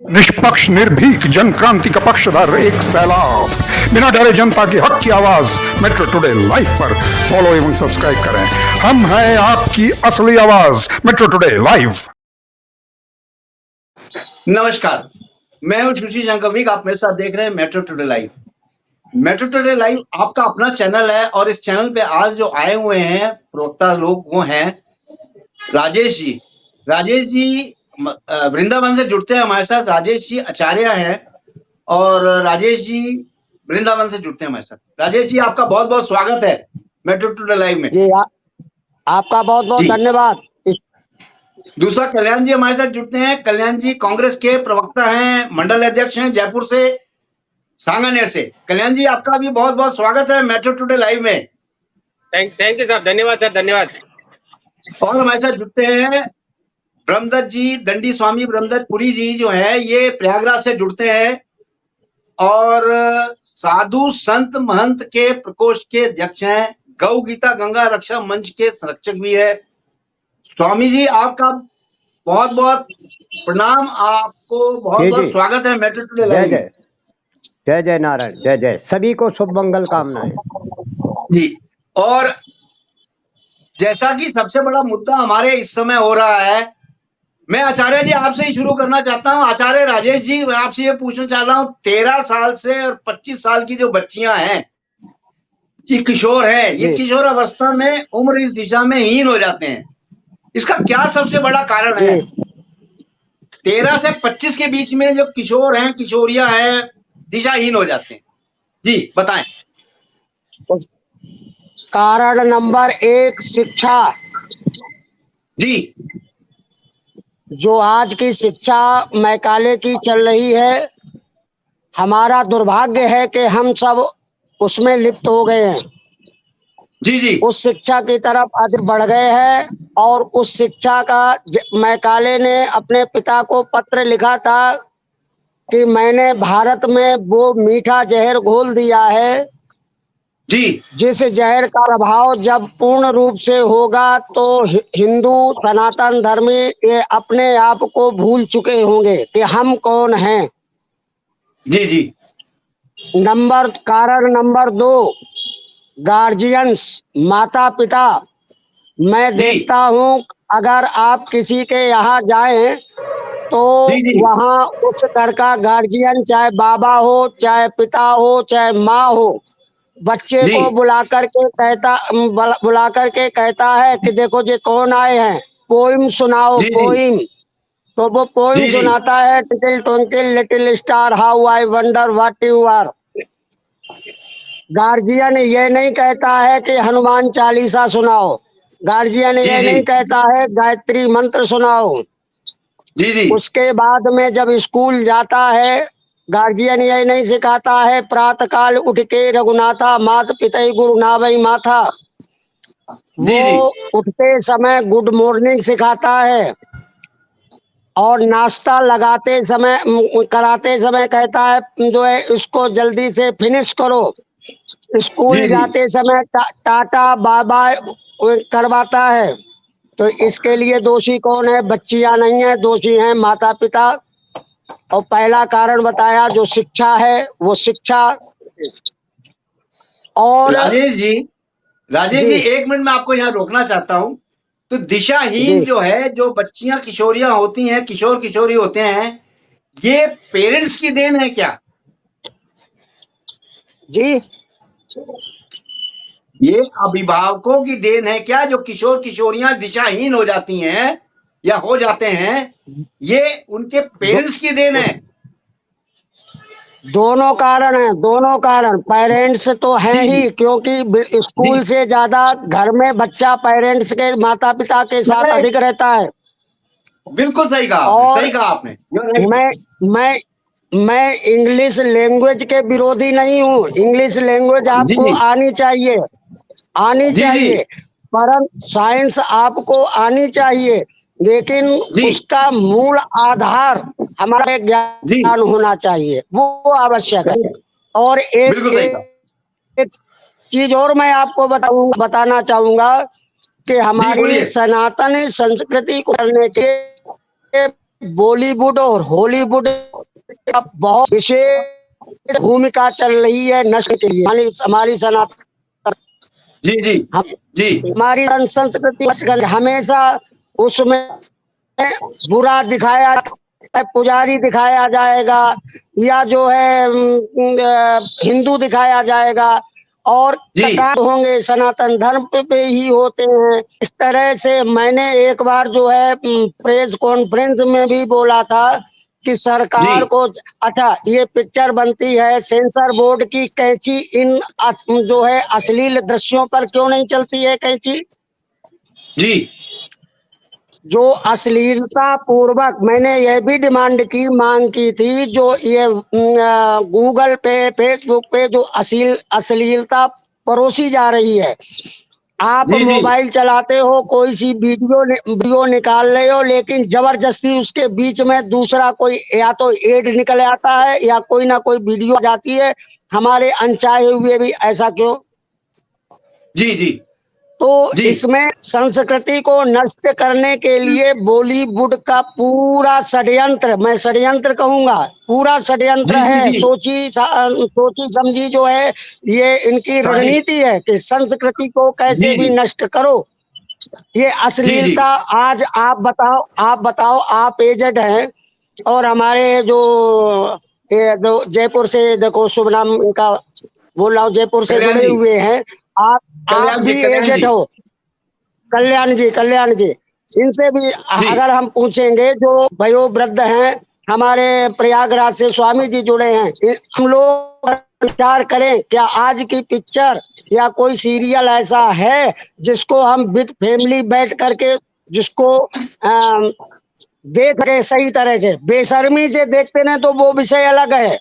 निष्पक्ष निर्भीक जन क्रांति का पक्षधर एक सैलाब, बिना डरे जनता की हक की आवाज मेट्रो टुडे लाइव पर फॉलो एवं सब्सक्राइब करें। हम हैं आपकी असली आवाज, मेट्रो टुडे लाइव। नमस्कार, मैं हूं सुशी शंकर। आप मेरे साथ देख रहे हैं metro today live. Metro today live आपका अपना चैनल है और इस चैनल पे आज जो आए हुए हैं प्रवक्ता लोग वो हैं राजेश जी। राजेश जी वृंदावन से जुड़ते हैं हमारे साथ। राजेश जी आचार्य हैं और राजेश जी वृंदावन से जुड़ते हैं हमारे साथ। राजेश जी आपका बहुत बहुत स्वागत है मेट्रो टुडे लाइव में। जी आपका बहुत बहुत धन्यवाद। दूसरा कल्याण जी हमारे साथ जुड़ते हैं। कल्याण जी कांग्रेस के प्रवक्ता हैं, मंडल अध्यक्ष हैं जयपुर से, सांगानेर से। कल्याण जी आपका भी बहुत बहुत स्वागत है मेट्रो टुडे लाइव में। थैंक यू साहब, धन्यवाद सर, धन्यवाद। और हमारे साथ जुड़ते हैं ब्रह्मदत्त जी, दंडी स्वामी ब्रह्मदत्त पुरी जी जो है ये प्रयागराज से जुड़ते हैं और साधु संत महंत के प्रकोष्ठ के अध्यक्ष हैं, गौ गीता गंगा रक्षा मंच के संरक्षक भी है। स्वामी जी आपका बहुत बहुत प्रणाम, आपको बहुत बहुत स्वागत है मेट्रो टुडे लाइव में। जय जय नारायण, जय जय। सभी को शुभ मंगल कामनाएं जी। और जैसा कि सबसे बड़ा मुद्दा हमारे इस समय हो रहा है, मैं आचार्य जी आपसे ही शुरू करना चाहता हूं। आचार्य राजेश जी, मैं आपसे ये पूछना चाह रहा हूं, 13 साल से और 25 साल की जो बच्चियां हैं, ये किशोर है, ये किशोर अवस्था में उम्र इस दिशा में हीन हो जाते हैं, इसका क्या सबसे बड़ा कारण है? 13 से 25 के बीच में जो किशोर हैं, किशोरियां हैं, दिशाहीन हो जाते हैं, जी बताएं। कारण नंबर 1 शिक्षा। जी। जो आज की शिक्षा मैकाले की चल रही है, हमारा दुर्भाग्य है कि हम सब उसमें लिप्त हो गए हैं। जी जी। उस शिक्षा की तरफ अधिक बढ़ गए हैं और उस शिक्षा का मैकाले ने अपने पिता को पत्र लिखा था कि मैंने भारत में वो मीठा जहर घोल दिया है जी। जिस जहर का प्रभाव जब पूर्ण रूप से होगा तो हिंदू सनातन धर्मी ये अपने आप को भूल चुके होंगे कि हम कौन हैं। जी जी। कारण नंबर 2 गार्जियंस, माता पिता। मैं देखता हूँ अगर आप किसी के यहाँ जाएं तो वहाँ उस घर का गार्जियन, चाहे बाबा हो, चाहे पिता हो, चाहे माँ हो, बच्चे को बुला करके कहता है कि देखो जी कौन आए हैं, पोइम सुनाओ, पोइम। तो वो पोइम सुनाता है, twinkle twinkle little star how I wonder what you are. Guardian ये नहीं कहता है कि हनुमान चालीसा सुनाओ, गार्जियन ये नहीं कहता है गायत्री मंत्र सुनाओ। जी जी। उसके बाद में जब स्कूल जाता है, गार्जियन यही नहीं सिखाता है प्रातः काल उठ के रघुनाथा मात पिता गुरु नावई माथा। वो उठते समय गुड मॉर्निंग सिखाता है और नाश्ता लगाते समय कराते समय कहता है जो है इसको जल्दी से फिनिश करो। स्कूल जाते समय टाटा बाय बाय करवाता है। तो इसके लिए दोषी कौन है? बच्चियां नहीं है, दोषी हैं माता पिता। और पहला कारण बताया जो शिक्षा है, वो शिक्षा। और राजेश जी 1 मिनट में आपको यहाँ रोकना चाहता हूँ। तो दिशाहीन जो है, जो बच्चियां किशोरियां होती हैं, किशोर किशोरी होते हैं, ये पेरेंट्स की देन है क्या? जी, ये अभिभावकों की देन है क्या जो किशोर किशोरियां दिशाहीन हो जाती हैं या हो जाते हैं? ये उनके पेरेंट्स की देन है। दोनों कारण है, दोनों कारण। पेरेंट्स तो हैं ही, क्योंकि स्कूल से ज्यादा घर में बच्चा पेरेंट्स के, माता पिता के साथ अधिक रहता है। बिल्कुल सही कहा, और सही कहा आपने। मैं इंग्लिश लैंग्वेज के विरोधी नहीं हूँ। इंग्लिश लैंग्वेज आपको आनी चाहिए, आनी चाहिए, परंतु साइंस आपको आनी चाहिए, लेकिन उसका मूल आधार हमारे ज्ञान होना चाहिए, वो आवश्यक है। और एक चीज और मैं आपको बताना चाहूंगा कि हमारी सनातन संस्कृति को करने के बॉलीवुड और हॉलीवुड बहुत विशेष भूमिका चल रही है नष्ट के लिए। हमारी सनातन जी जी जी हमारी संस्कृति हमेशा उसमें बुरा दिखाया है, पुजारी दिखाया जाएगा या जो है हिंदू दिखाया जाएगा और जी कांड होंगे सनातन धर्म पे ही होते हैं। इस तरह से मैंने एक बार जो है प्रेस कॉन्फ्रेंस में भी बोला था कि सरकार जी को अच्छा ये पिक्चर बनती है, सेंसर बोर्ड की कैंची इन जो है अश्लील दृश्यों पर क्यों नहीं चलती है कैंची? जी जो अश्लीलता पूर्वक मैंने यह भी डिमांड की मांग की थी जो ये गूगल पे फेसबुक पे जो अश्लीलता परोसी जा रही है। आप जी जी मोबाइल चलाते हो, कोई सी वीडियो निकाल रहे हो, लेकिन जबरदस्ती उसके बीच में दूसरा कोई या तो एड निकल आता है या कोई ना कोई वीडियो जाती है। हमारे अनचाहे हुए भी ऐसा क्यों? जी जी तो जी इसमें संस्कृति को नष्ट करने के लिए बॉलीवुड का पूरा षड्यंत्र, मैं षड्यंत्र कहूंगा, पूरा षड्यंत्र जी जी है। जी सोची समझी जो है ये इनकी हाँ जी रणनीति है कि संस्कृति को कैसे जी भी जी नष्ट करो। ये जी जी अश्लीलता आज आप बताओ, आप एजेड हैं और हमारे जो ये जयपुर से देखो शुभ नाम इनका बोल रहा हूँ, जयपुर से जुड़े हुए हैं। आप भी कल्याण जी एजेड हो, कल्याण जी इनसे भी जी अगर हम पूछेंगे जो वयोवृद्ध हैं, हमारे प्रयागराज से स्वामी जी जुड़े हैं, हम लोग विचार करें क्या आज की पिक्चर या कोई सीरियल ऐसा है जिसको हम विद फैमिली बैठ करके जिसको देख रहे सही तरह से, बेशर्मी से देखते ना तो वो विषय अलग है।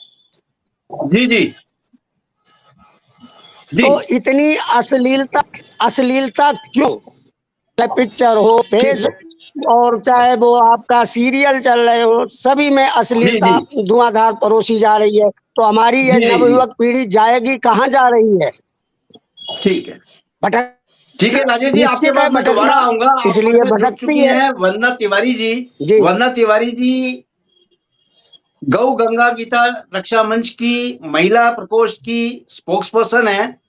जी जी जी तो इतनी अश्लीलता क्यों? चाहे पिक्चर हो, ठीक फेस है और चाहे वो आपका सीरियल चल रहे हो, सभी में जी अश्लीलता जी धुआंधार परोसी जा रही है। तो हमारी ये जी जी नवयुवक पीढ़ी जाएगी कहाँ जा रही है? ठीक है भटक ठीक है राजेश जी आपके निश्चित है पास मैं दोबारा भटकना, आऊंगा। आप इसलिए हमसे जुड़ भटकती चुकी है। हैं वंदना तिवारी जी। जी वंदना तिवारी जी गौ गंगा गीता रक्षा मंच की महिला प्रकोष्ठ की स्पोक्स पर्सन है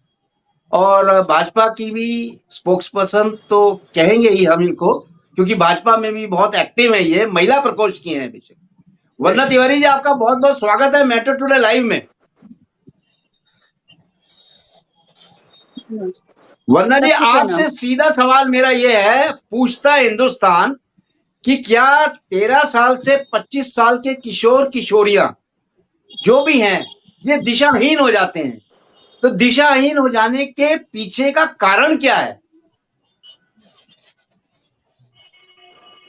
और भाजपा की भी स्पोक्स पर्सन तो कहेंगे ही हम इनको, क्योंकि भाजपा में भी बहुत एक्टिव है, ये महिला प्रकोष्ठ की हैं बेशक। वंदना तिवारी जी आपका बहुत बहुत स्वागत है मैटर टुडे लाइव में। वंदना जी सबको प्रणाम। आपसे सीधा सवाल मेरा ये है, पूछता हिंदुस्तान कि क्या 13 साल से 25 साल के किशोर किशोरियां जो भी हैं ये दिशाहीन हो जाते हैं, तो दिशाहीन हो जाने के पीछे का कारण क्या है?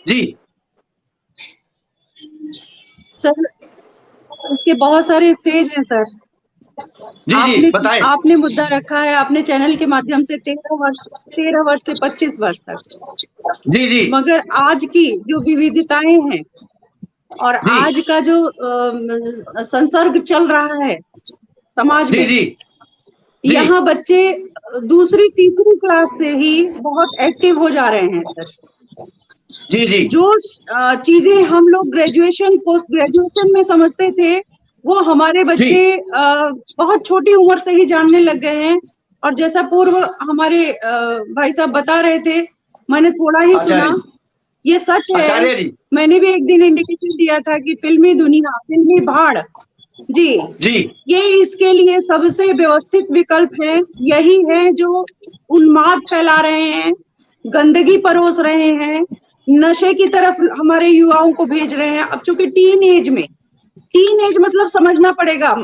जी सर इसके बहुत सारे स्टेज हैं सर। जी जी बताएं। आपने मुद्दा रखा है आपने चैनल के माध्यम से 13 वर्ष से 25 वर्ष तक, जी जी मगर आज की जो विविधताएं हैं और जी आज का जो संसर्ग चल रहा है समाज जी में, जी जी यहाँ बच्चे दूसरी तीसरी क्लास से ही बहुत एक्टिव हो जा रहे हैं सर। जी जी जो चीजें हम लोग ग्रेजुएशन पोस्ट ग्रेजुएशन में समझते थे वो हमारे बच्चे बहुत छोटी उम्र से ही जानने लग गए हैं। और जैसा पूर्व हमारे भाई साहब बता रहे थे, मैंने थोड़ा ही सुना, ये सच है। आचार्य जी मैंने भी एक दिन इंडिकेशन दिया था कि फिल्मी दुनिया, फिल्मी भाड़ जी जी ये इसके लिए सबसे व्यवस्थित विकल्प है। यही है जो उन्माद फैला रहे हैं, गंदगी परोस रहे हैं, नशे की तरफ हमारे युवाओं को भेज रहे हैं। अब चूंकि टीन एज मतलब समझना पड़ेगा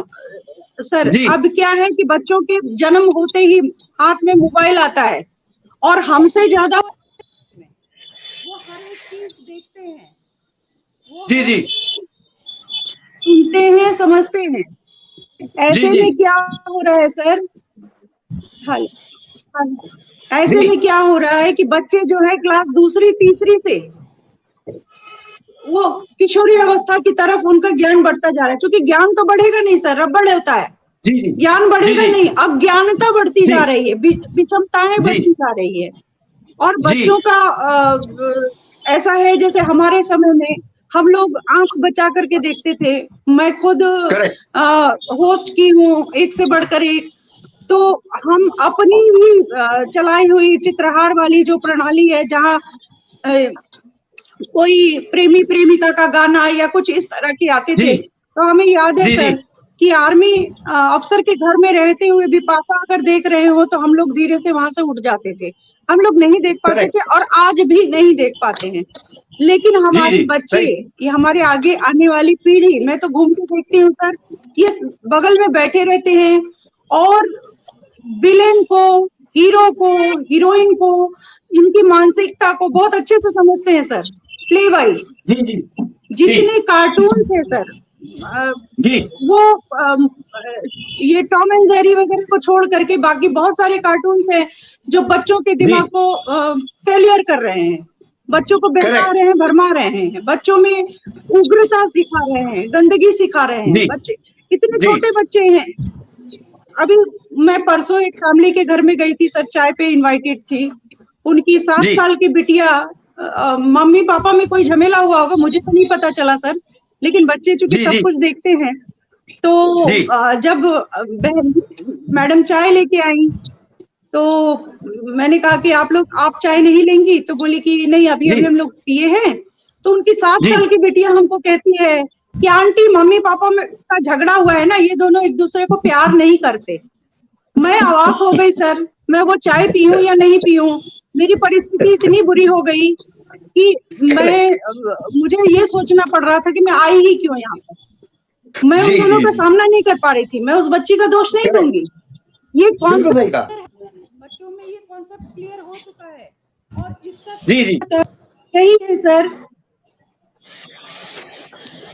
सर। जी अब क्या है कि बच्चों के जन्म होते ही हाथ में मोबाइल आता है और हमसे ज्यादा वो हर एक चीज देखते हैं, वो जी जी सुनते हैं, समझते हैं। ऐसे जी में क्या हो रहा है सर? हाल ऐसे जी में क्या हो रहा है कि बच्चे जो है क्लास दूसरी तीसरी से वो किशोरी अवस्था की तरफ उनका ज्ञान बढ़ता जा रहा है। क्योंकि ज्ञान तो बढ़ेगा नहीं सर, रबड़ होता है, जी जी ज्ञान बढ़ेगा जी नहीं। अज्ञानता बढ़ती जा रही है, विषमताएं जी बढ़ती जा रही है। और जी बच्चों का ऐसा है जैसे हमारे समय में हम लोग आंख बचा करके देखते थे। मैं खुद करेक्ट। होस्ट की हूँ, एक से बढ़कर एक। तो हम अपनी ही चलाई हुई चित्रहार वाली जो प्रणाली है, जहाँ कोई प्रेमी प्रेमिका का गाना या कुछ इस तरह के आते जी थे, तो हमें याद है जी जी सर कि आर्मी अफसर के घर में रहते हुए भी पापा अगर देख रहे हो तो हम लोग धीरे से वहां से उठ जाते थे। हम लोग नहीं देख पाते करेक्ट। थे और आज भी नहीं देख पाते हैं। लेकिन जी हमारे जी बच्चे, सही। ये हमारे आगे आने वाली पीढ़ी, मैं तो घूम के देखती हूँ सर, ये बगल में बैठे रहते हैं और विलेन को, हीरो को, हीरोइन को, इनकी मानसिकता को बहुत अच्छे से समझते हैं सर, प्ले वाइज। जी जी जितने जी कार्टून्स है सर, जी वो ये टॉम एंड जेरी वगैरह को छोड़ करके बाकी बहुत सारे कार्टून्स हैं जो बच्चों के जी दिमाग को फेलियर कर रहे हैं, बच्चों को बहका करेक्ट। रहे हैं, भरमा रहे हैं, बच्चों में उग्रता सिखा रहे हैं, गंदगी सिखा रहे हैं। जी बच्चे इतने जी छोटे बच्चे हैं। अभी मैं परसों एक फैमिली के घर में गई थी सर, चाय पे इनवाइटेड थी। उनकी 7 जी साल की बिटिया, मम्मी पापा में कोई झमेला हुआ होगा, मुझे तो नहीं पता चला सर, लेकिन बच्चे चूंकि जी सब जी कुछ देखते हैं, तो जी जब बहन मैडम चाय लेके आई, तो मैंने कहा कि आप चाय नहीं लेंगी? तो बोली कि नहीं, अभी जी अभी हम लोग पिए हैं। तो उनकी 7 जी साल की बिटिया हमको कहती है कि आंटी, मम्मी पापा में का झगड़ा हुआ है ना, ये दोनों एक दूसरे को प्यार नहीं करते। मैं अवाक हो गई सर, मैं वो चाय पीऊं या नहीं पीऊं। मेरी परिस्थिति इतनी बुरी हो गई कि मुझे ये सोचना पड़ रहा था कि मैं आई ही क्यों यहाँ पर। मैं उन जी दोनों जी का जी सामना नहीं कर पा रही थी। मैं उस बच्ची का दोष नहीं करेक्ट। दूंगी। ये बिल्कुल सही कॉन्सेप्ट कहा। बच्चों में, ये कॉन्सेप्ट क्लियर हो चुका है और जी जी यही है सर,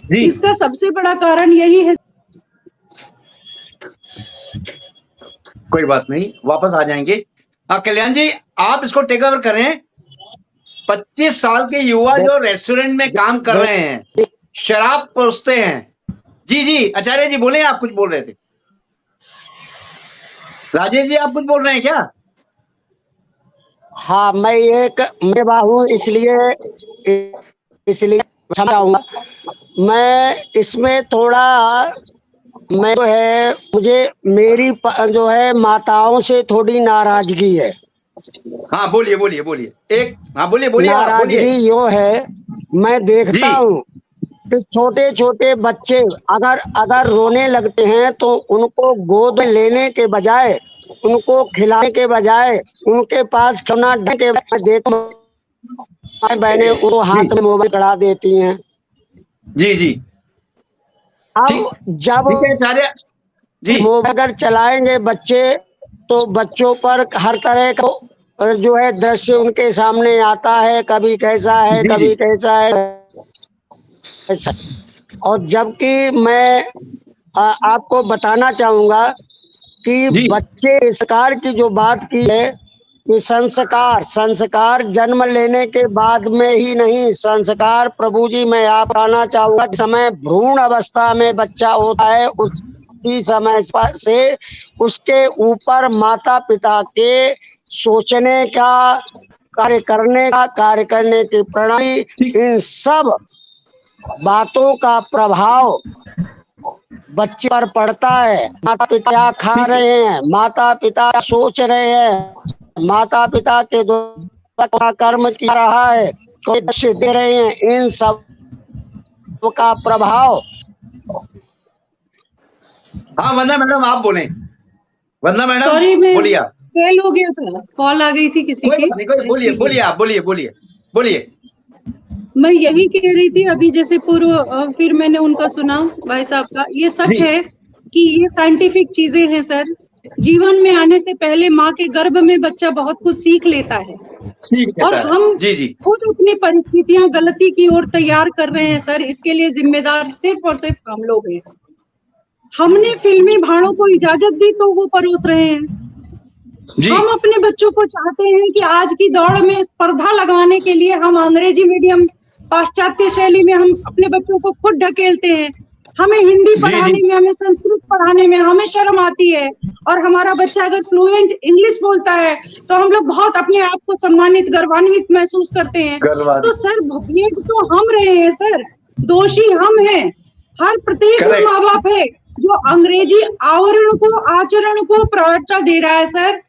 जी इसका सबसे बड़ा कारण यही है। कोई बात नहीं, वापस आ जाएंगे। कल्याण जी, आप इसको टेक ओवर करें। 25 साल के युवा जो रेस्टोरेंट में काम कर रहे हैं, शराब परोसते हैं। जी जी आचार्य जी बोले, आप कुछ बोल रहे थे। राजेश जी आप कुछ बोल रहे हैं क्या? हाँ, मैं मेरे बाबू इसलिए क्षमा चाहूंगा। मैं इसमें थोड़ा, मैं जो है, मुझे मेरी जो है माताओं से थोड़ी नाराजगी है। हाँ बोलिए बोलिए बोलिए। हाँ बोलिए बोलिए, आप बोलिए। नाराजगी यो है, मैं जी देखता हूँ कि छोटे छोटे बच्चे अगर अगर रोने लगते हैं तो उनको गोद में लेने के बजाय, उनको खिलाने के बजाय, उनके पास खिलौना देने के बजाय देखता हूं बहनें उनको जी हाथ में मोबाइल कड़ा देती हैं। जी जी ठीक। अब जब ठीक है आचार्य जी। मोबाइल अगर चलाएंगे बच्चे, तो बच्चों पर हर तरह का जो है दृश्य उनके सामने आता है, कभी कैसा है, जी जी कभी कैसा है, ऐसा। और जबकि मैं आपको बताना चाहूंगा कि जी बच्चे संस्कार की जो बात की है, कि संस्कार संस्कार जन्म लेने के बाद में ही नहीं, संस्कार प्रभु जी मैं आप बताना चाहूंगा, समय भ्रूण अवस्था में बच्चा होता है, उसी समय से उसके ऊपर माता पिता के सोचने का, कार्य करने की प्रणाली, ठीक। इन सब बातों का प्रभाव बच्चे पर पड़ता है। माता पिता क्या खा ठीक है। रहे हैं, माता पिता सोच रहे हैं, माता पिता के द्वारा कर्म किया रहा है, कोई दृश्य दे रहे हैं, इन सब का प्रभाव। हाँ वंदना मैडम आप बोले। वंदना मैडम सॉरी, मैं बोलिए आप। फेल हो गया था, कॉल आ गई थी किसी कोई की, बात नहीं, कोई बोलिए इसीलिए। बोलिए, आप बोलिए बोलिए बोलिए। मैं यही कह रही थी अभी, जैसे पूर्व फिर मैंने उनका सुना, भाई साहब का। ये सच जी है कि ये साइंटिफिक चीजें हैं सर। जीवन में आने से पहले माँ के गर्भ में बच्चा बहुत कुछ सीख लेता है, ठीक और कहता है। हम जी जी खुद अपनी परिस्थितियां गलती की ओर तैयार कर रहे हैं सर। इसके लिए जिम्मेदार सिर्फ और सिर्फ हम लोग हैं। हमने फिल्मी भाड़ों को इजाजत दी तो वो परोस रहे हैं। जी हम अपने बच्चों को चाहते हैं कि आज की दौड़ में स्पर्धा लगाने के लिए हम अंग्रेजी मीडियम, पाश्चात्य शैली में हम अपने बच्चों को खुद ढकेलते हैं। हमें हिंदी जी पढ़ाने जी में, हमें संस्कृत पढ़ाने में हमें शर्म आती है, और हमारा बच्चा अगर फ्लुएंट इंग्लिश बोलता है तो हम लोग बहुत अपने आप को सम्मानित, गर्वान्वित महसूस करते हैं। गलवारी। तो सर, भेज तो हम रहे हैं सर, दोषी हम हैं। हर प्रत्येक Correct. माँ बाप है जो अंग्रेजी आवरण को, आचरण को प्राथमिकता दे रहा है सर।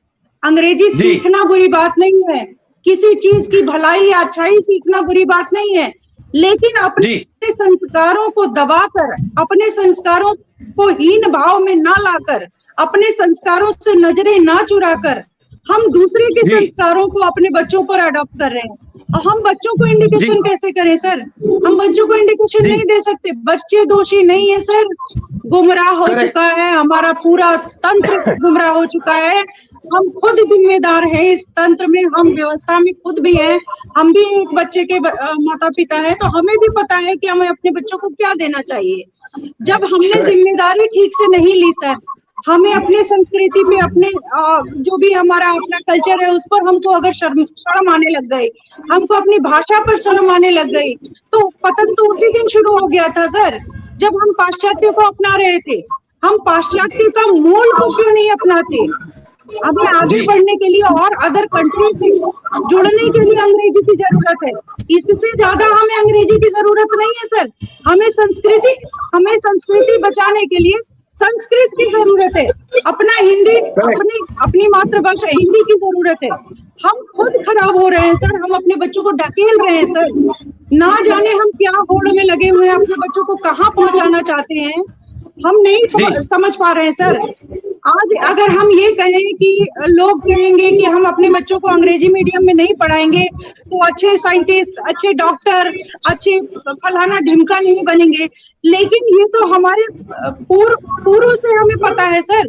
अंग्रेजी जी। सीखना बुरी बात नहीं है, किसी चीज की भलाई या अच्छाई सीखना बुरी बात नहीं है, लेकिन अपने जी। संस्कारों को दबाकर, अपने संस्कारों को हीन भाव में ना लाकर, अपने संस्कारों से नजरें ना चुराकर हम दूसरे के जी। संस्कारों को अपने बच्चों पर अडॉप्ट कर रहे हैं। और हम बच्चों को इंडिकेशन जी। कैसे करें सर? हम बच्चों को इंडिकेशन जी। नहीं दे सकते। बच्चे दोषी नहीं है सर, गुमराह हो Correct. चुका है, हमारा पूरा तंत्र गुमराह हो चुका है। हम खुद जिम्मेदार हैं इस तंत्र में, हम व्यवस्था में खुद भी हैं। हम भी एक बच्चे के माता पिता हैं, तो हमें भी पता है कि हमें अपने बच्चों को क्या देना चाहिए। जब हमने Correct. जिम्मेदारी ठीक से नहीं ली सर, हमें अपने संस्कृति पे, अपने जो भी हमारा अपना कल्चर है उस पर हमको अगर शर्म आने लग गई, हमको अपनी भाषा पर शर्म आने लग गई, तो पतन तो उसी दिन शुरू हो गया था सर, जब हम पाश्चात्य को अपना रहे थे। हम पाश्चात्य का मूल को क्यों नहीं अपनाते? हमें आगे जी। बढ़ने के लिए और अदर कंट्री से जुड़ने के लिए अंग्रेजी की जरूरत है। इससे ज्यादा हमें अंग्रेजी की जरूरत नहीं है सर। हमें संस्कृति बचाने के लिए संस्कृत की जरूरत है। अपना हिंदी, अपनी मातृभाषा हिंदी की जरूरत है। हम खुद खराब हो रहे हैं सर, हम अपने बच्चों को ढकेल रहे हैं सर। ना जाने हम क्या होड़ में लगे हुए हैं, अपने बच्चों को कहाँ पहुंचाना चाहते हैं, हम नहीं समझ पा रहे हैं सर। आज अगर हम ये कहें कि लोग कहेंगे कि हम अपने बच्चों को अंग्रेजी मीडियम में नहीं पढ़ाएंगे तो अच्छे साइंटिस्ट, अच्छे डॉक्टर, अच्छे फलाना ढिमका नहीं बनेंगे, लेकिन ये तो हमारे पूर्व से हमें पता है सर।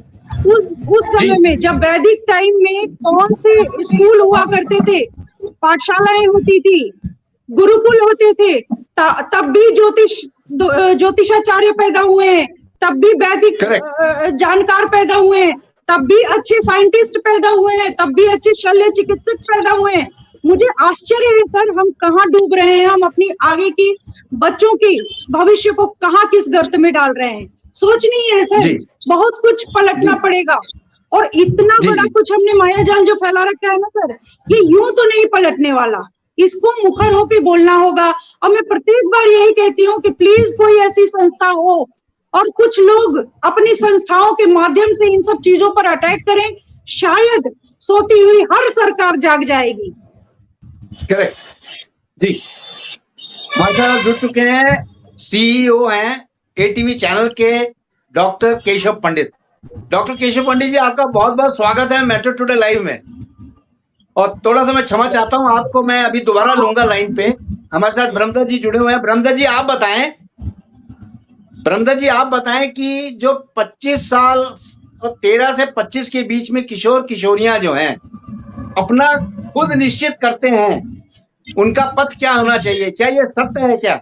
उस समय में जब वैदिक टाइम में कौन से स्कूल हुआ करते थे, पाठशालाएं होती थी, गुरुकुल होते थे, तब भी ज्योतिषाचार्य पैदा हुए हैं, तब भी वैदिक जानकार पैदा हुए हैं, तब भी अच्छे साइंटिस्ट पैदा हुए हैं, तब भी अच्छे शल्य चिकित्सक पैदा हुए हैं। मुझे आश्चर्य है सर, हम कहाँ डूब रहे हैं, हम अपनी आगे की बच्चों की भविष्य को कहाँ किस गर्त में डाल रहे हैं। सोचनी है सर, बहुत कुछ पलटना पड़ेगा। और इतना बड़ा कुछ हमने मायाजाल जो फैला रखा है ना सर, ये यूं तो नहीं पलटने वाला, इसको मुखर होके बोलना होगा। और मैं प्रत्येक बार यही कहती हूँ कि प्लीज कोई ऐसी संस्था हो और कुछ लोग अपनी संस्थाओं के माध्यम से इन सब चीजों पर अटैक करें, शायद सोती हुई हर सरकार जाग जाएगी। करेक्ट जी। हमारे साथ जुड़ चुके हैं सीईओ हैं एटीवी चैनल के डॉक्टर केशव पंडित। डॉक्टर केशव पंडित जी, आपका बहुत बहुत स्वागत है मेट्रो टुडे लाइव में। और थोड़ा सा मैं क्षमा चाहता हूं आपको, मैं अभी दोबारा लूंगा लाइन पे। हमारे साथ ब्रह्मदत्त जी जुड़े हुए हैं। ब्रह्मदत्त जी आप बताएं कि जो 25 साल और 13 से 25 के बीच में किशोर किशोरियां जो हैं अपना खुद निश्चित करते हैं, उनका पथ क्या होना चाहिए, क्या ये सत्य है क्या?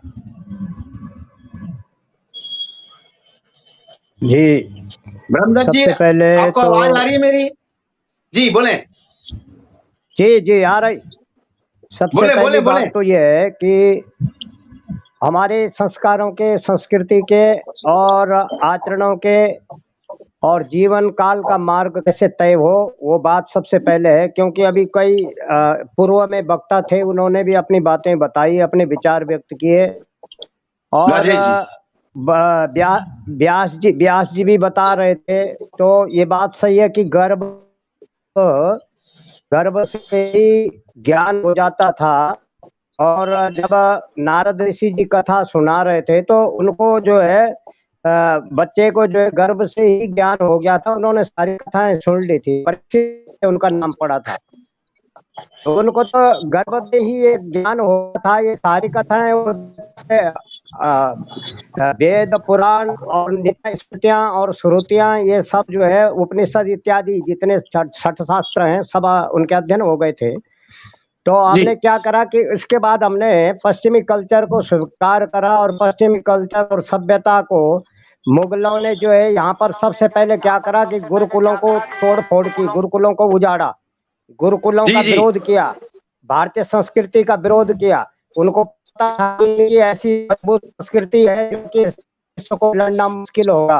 जी ब्रह्मदत्त जी, सबसे पहले आपको तो आवाज आ रही है मेरी? जी बोलें। जी आ रही। सबसे पहली बात तो ये है कि हमारे संस्कारों के, संस्कृति के और आचरणों के और जीवन काल का मार्ग कैसे तय हो, वो बात सबसे पहले है। क्योंकि अभी कई पूर्व में वक्ता थे, उन्होंने भी अपनी बातें बताई, अपने विचार व्यक्त किए। और व्यास जी भी बता रहे थे। तो ये बात सही है कि गर्भ से ही ज्ञान हो जाता था। और जब नारद ऋषि जी कथा सुना रहे थे तो उनको जो है बच्चे को जो है गर्भ से ही ज्ञान हो गया था। उन्होंने सारी कथाएं सुन ली थी, परीक्षित उनका नाम पड़ा था, तो उनको तो गर्भ से ही ये ज्ञान होता था। ये सारी कथाएं वेद पुराण और नित्य स्मृतियां और श्रुतियां, ये सब जो है उपनिषद इत्यादि जितने छठ शास्त्र हैं सब उनके अध्ययन हो गए थे। तो हमने क्या करा कि इसके बाद हमने पश्चिमी कल्चर को स्वीकार करा। और पश्चिमी कल्चर और सभ्यता को मुगलों ने जो है यहाँ पर सबसे पहले क्या करा कि गुरुकुलों को तोड़ फोड़ की, गुरुकुलों को उजाड़ा, गुरुकुलों का विरोध किया, भारतीय संस्कृति का विरोध किया। उनको पता था कि ऐसी मजबूत संस्कृति है जो कि इसको लड़ना मुश्किल होगा।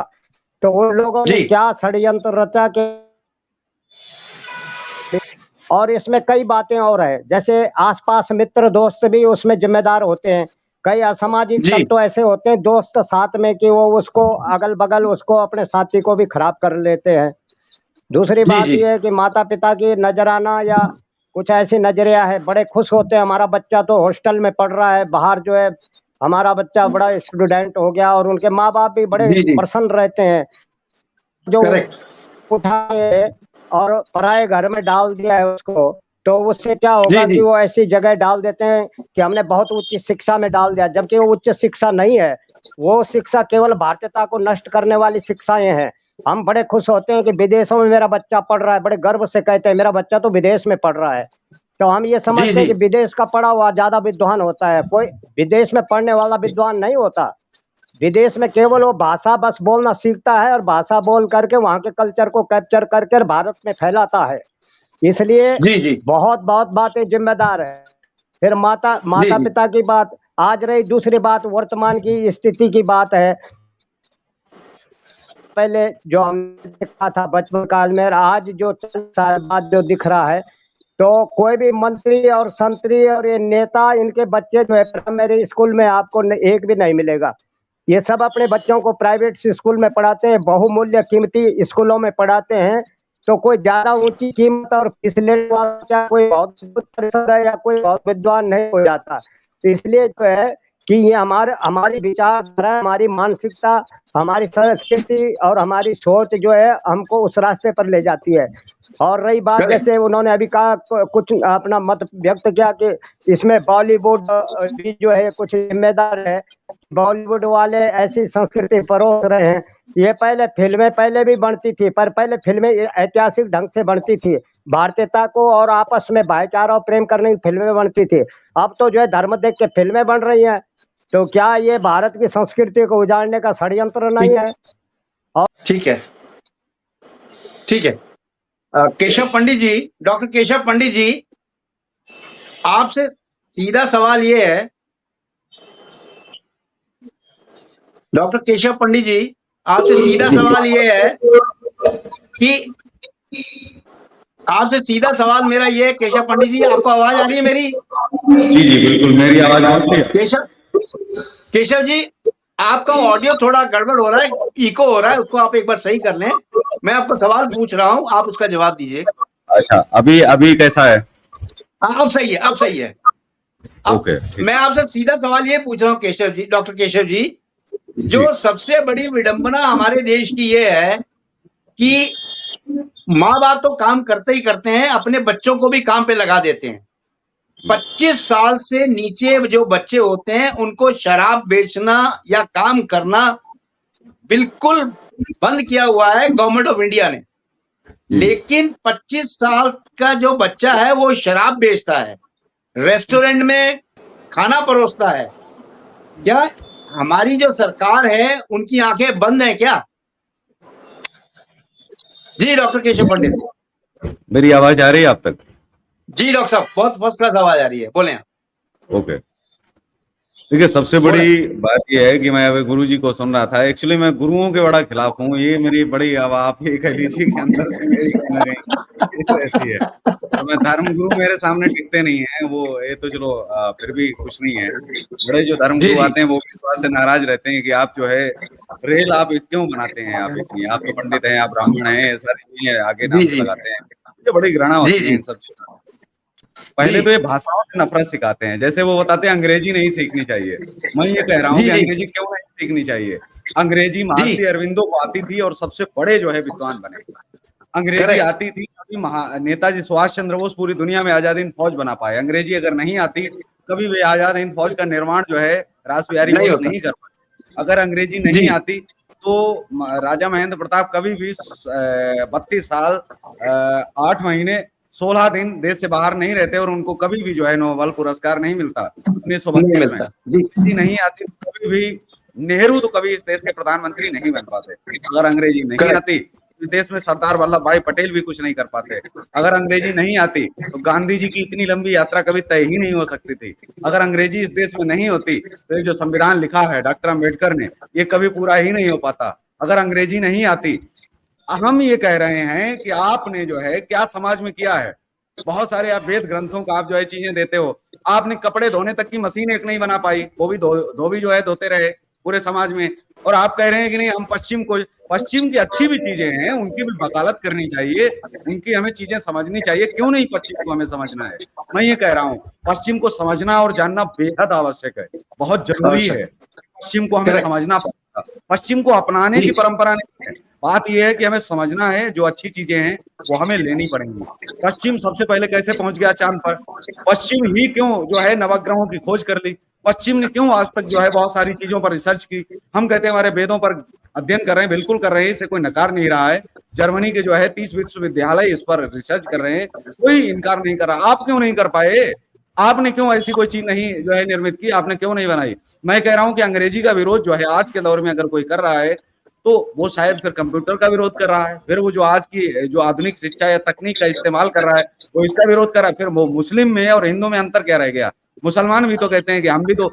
तो उन लोगों ने क्या षड्यंत्र रचा के, और इसमें कई बातें और है, जैसे आसपास मित्र दोस्त भी उसमें जिम्मेदार होते हैं। कई असामाजिक जी। तत्व ऐसे होते हैं दोस्त साथ में कि वो उसको अगल बगल उसको अपने साथी को भी खराब कर लेते हैं। दूसरी जी, बात जी। ये है कि माता पिता की नजराना या कुछ ऐसी नजरिया है, बड़े खुश होते हैं हमारा बच्चा तो हॉस्टल में पढ़ रहा है, बाहर जो है हमारा बच्चा बड़ा स्टूडेंट हो गया, और उनके माँ बाप भी बड़े जी, जी। प्रसन्न रहते हैं। जो करेक्ट। उठाए और पराए घर में डाल दिया है उसको, तो उससे क्या जी, होगा कि जी। वो ऐसी जगह डाल देते हैं कि हमने बहुत उच्च शिक्षा में डाल दिया, जबकि वो उच्च शिक्षा नहीं है। वो शिक्षा केवल भारतीयता को नष्ट करने वाली शिक्षाएं हैं। हम बड़े खुश होते हैं कि विदेशों में मेरा बच्चा पढ़ रहा है, बड़े गर्व से कहते हैं मेरा बच्चा तो विदेश में पढ़ रहा है। तो हम ये जी, समझते हैं जी। कि विदेश का पढ़ा हुआ ज्यादा विद्वान होता है। कोई विदेश में पढ़ने वाला विद्वान नहीं होता। विदेश में केवल वो भाषा बस बोलना सीखता है, और भाषा बोल करके वहां के कल्चर को कैप्चर करके भारत में फैलाता है। इसलिए जी, जी। बहुत बहुत बातें जिम्मेदार है। फिर माता जी, माता जी। पिता की बात आज रही, दूसरी बात वर्तमान की स्थिति की बात है। पहले जो हमने देखा था बचपन काल में, और आज जो 40 साल बाद जो दिख रहा है, तो कोई भी मंत्री और संतरी और ये नेता, इनके बच्चे जो है मेरे स्कूल में आपको एक भी नहीं मिलेगा। ये सब अपने बच्चों को प्राइवेट स्कूल में पढ़ाते हैं, बहुमूल्य कीमती स्कूलों में पढ़ाते हैं। तो कोई ज्यादा ऊंची कीमत और फीस लेने वाला क्या कोई बहुत प्रोफेसर है या कोई बहुत विद्वान नहीं हो जाता। तो इसलिए जो है कि ये हमारी विचारधारा, हमारी मानसिकता, हमारी संस्कृति और हमारी सोच जो है हमको उस रास्ते पर ले जाती है। और रही बात करेक्ट। जैसे उन्होंने अभी कहा, कुछ अपना मत व्यक्त किया कि इसमें बॉलीवुड भी जो है कुछ जिम्मेदार है। बॉलीवुड वाले ऐसी संस्कृति परोस रहे हैं। ये पहले फिल्में पहले भी बनती थी, पर पहले फिल्में ऐतिहासिक ढंग से बनती थी, भारतीयता को और आपस में भाईचारा और प्रेम करने की फिल्में बनती थी। अब तो जो है धर्म देख के फिल्में बन रही हैं। तो क्या ये भारत की संस्कृति को उजाड़ने का षड्यंत्र नहीं है? ठीक है। ठीक है। केशव पंडित जी, डॉक्टर केशव पंडित जी, आपसे सीधा सवाल ये है, डॉक्टर केशव पंडित जी, आपसे सीधा सवाल ये है कि आपसे सीधा सवाल मेरा ये है, केशव पंडित जी, आपको आवाज आ रही है मेरी? जी जी बिल्कुल, मेरी आवाज पहुंच रही है? केशव जी, आपका ऑडियो थोड़ा गड़बड़ हो रहा है, इको हो रहा है, उसको आप एक बार सही कर लें। मैं आपको सवाल पूछ रहा हूं, आप उसका जवाब दीजिए। अच्छा, अभी अभी कैसा है? हाँ, अब सही है, अब सही है। अब ओके, ठीक। मैं आपसे सीधा सवाल ये पूछ रहा हूँ केशव जी, डॉक्टर केशव जी, जो सबसे बड़ी विडंबना हमारे देश की ये है कि माँ बाप तो काम करते ही करते हैं, अपने बच्चों को भी काम पे लगा देते हैं। 25 साल से नीचे जो बच्चे होते हैं उनको शराब बेचना या काम करना बिल्कुल बंद किया हुआ है गवर्नमेंट ऑफ इंडिया ने। लेकिन 25 साल का जो बच्चा है वो शराब बेचता है, रेस्टोरेंट में खाना परोसता है। क्या हमारी जो सरकार है उनकी आंखें बंद हैं क्या? जी डॉक्टर केशव पंडित। मेरी आवाज आ रही है आप तक? जी डॉक्टर साहब, बहुत फर्स्ट क्लास आवाज आ रही है, बोले आप। ओके। देखिए, सबसे बड़ी बात यह है कि मैं अभी गुरुजी को सुन रहा था। एक्चुअली मैं गुरुओं के बड़ा खिलाफ हूँ। ये मेरी बड़ी, अब आप ये कह लीजिए कि अंदर से मेरी कहीं ना कहीं रहती है। तो मैं धर्म गुरु मेरे सामने टिकते नहीं है। वो ये तो चलो फिर भी कुछ नहीं है। बड़े जो धर्म जी, गुरु जी। आते हैं वो भी इस बात से नाराज रहते हैं कि आप जो है रेल आप क्यों बनाते हैं, आप इतनी, आप तो पंडित हैं, आप ब्राह्मण हैं, ये सारी चीजें आगे नाम जी, से जी। लगाते हैं। मुझे बड़ी घृणा जी, होती है जी। इन सब चीजों। पहले जी। तो ये भाषाओं से नफरत सिखाते हैं। जैसे वो बताते हैं अंग्रेजी नहीं सीखनी चाहिए। मैं ये कह रहा हूँ जी, कि जी। अंग्रेजी क्यों नहीं सीखनी चाहिए? अंग्रेजी महर्षि अरविंदो को आती थी और सबसे बड़े जो है विद्वान बने। अंग्रेजी Correct. आती थी तभी नेताजी सुभाष चंद्र बोस पूरी दुनिया में आजाद हिंद फौज बना पाए। अंग्रेजी अगर नहीं आती कभी भी आजाद हिंद फौज का निर्माण जो है रास बिहारी नहीं बोस होता। नहीं कर पाए। अगर अंग्रेजी नहीं जी। आती तो राजा महेंद्र प्रताप कभी भी 32 साल 8 महीने 16 दिन देश से बाहर नहीं रहते और उनको कभी भी जो है नोबेल पुरस्कार नहीं मिलता 1932 में। जी। अंग्रेजी नहीं आती तो कभी भी नेहरू तो कभी इस देश के प्रधानमंत्री नहीं बन पाते। अगर अंग्रेजी नहीं Correct. आती इस देश में सरदार वल्लभ भाई पटेल भी कुछ नहीं कर पाते। अगर अंग्रेजी नहीं आती तो गांधी जी की इतनी लंबी यात्रा कभी तय ही नहीं हो सकती थी। अगर अंग्रेजी इस देश में नहीं होती तो जो संविधान लिखा है डॉक्टर अम्बेडकर ने ये कभी पूरा ही नहीं हो पाता। अगर अंग्रेजी नहीं आती, हम ये कह रहे हैं कि आपने जो है क्या समाज में किया है। बहुत सारे आप वेद ग्रंथों का आप जो है चीजें देते हो, आपने कपड़े धोने तक की मशीन एक नहीं बना पाई, वो भी धोबी जो है धोते रहे पूरे समाज में। और आप कह रहे हैं कि नहीं हम पश्चिम की अच्छी भी चीजें हैं, उनकी भी वकालत करनी चाहिए, उनकी हमें चीजें समझनी चाहिए। क्यों नहीं पश्चिम को हमें समझना है? मैं ये कह रहा हूँ पश्चिम को समझना और जानना बेहद आवश्यक है, बहुत जरूरी है। पश्चिम को हमें समझना पड़ेगा, पश्चिम को अपनाने की परंपरा नहीं है। बात यह है कि हमें समझना है, जो अच्छी चीजें हैं वो हमें लेनी पड़ेंगी। पश्चिम सबसे पहले कैसे पहुंच गया चांद पर? पश्चिम ही क्यों जो है नवग्रहों की खोज कर ली? पश्चिम ने क्यों आज तक जो है बहुत सारी चीजों पर रिसर्च की? हम कहते हैं हमारे वेदों पर अध्ययन कर रहे हैं, बिल्कुल कर रहे हैं, इसे कोई नकार नहीं रहा है। जर्मनी के जो है 30 विश्वविद्यालय इस पर रिसर्च कर रहे हैं, कोई इनकार नहीं कर रहा। आप क्यों नहीं कर पाए? आपने क्यों ऐसी कोई चीज नहीं जो है निर्मित की? आपने क्यों नहीं बनाई? मैं कह रहा हूं कि अंग्रेजी का विरोध जो है आज के दौर में अगर कोई कर रहा है तो वो शायद फिर कंप्यूटर का विरोध कर रहा है, फिर वो जो आज की जो आधुनिक शिक्षा या तकनीक का इस्तेमाल कर रहा है वो इसका विरोध कर रहा है। फिर वो मुस्लिम में और हिंदू में अंतर क्या रह गया? मुसलमान भी तो कहते हैं कि हम भी तो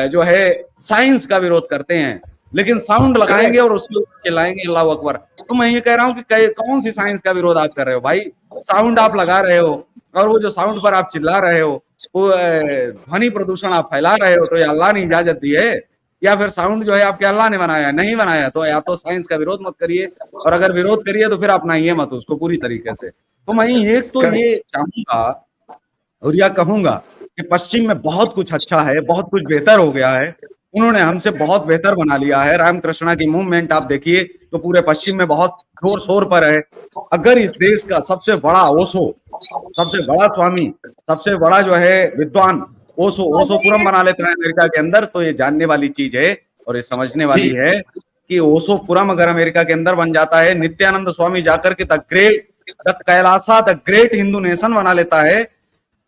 जो है साइंस का विरोध करते हैं, लेकिन साउंड लगाएंगे और उसके ऊपर चिल्लाएंगे अल्लाह अकबर। तो मैं ये कह रहा हूँ कि कौन सी साइंस का विरोध आप कर रहे हो भाई? साउंड आप लगा रहे हो और वो जो साउंड पर आप चिल्ला रहे हो, वो ध्वनि प्रदूषण आप फैला रहे हो, तो ये अल्लाह ने इजाजत दी है या फिर साउंड जो है आपके अल्लाह ने बनाया? नहीं बनाया। तो या तो साइंस का विरोध मत करिए, और अगर विरोध करिए तो फिर अपनाइए मत उसको पूरी तरीके से। तो मैं ये चाहूंगा और यह कहूंगा कि पश्चिम में बहुत कुछ अच्छा है, बहुत कुछ बेहतर हो गया है, उन्होंने हमसे बहुत बेहतर बना लिया है। रामकृष्णा की मूवमेंट आप देखिए तो पूरे पश्चिम में बहुत जोर शोर पर है। अगर इस देश का सबसे बड़ा ओशो, सबसे बड़ा स्वामी, सबसे बड़ा जो है विद्वान ओशोपुरम बना लेता है अमेरिका के अंदर, तो ये जानने वाली चीज है और ये समझने वाली है कि ओशोपुरम अगर अमेरिका के अंदर बन जाता है, नित्यानंद स्वामी जाकर के the Kailasa the great Hindu nation बना लेता है।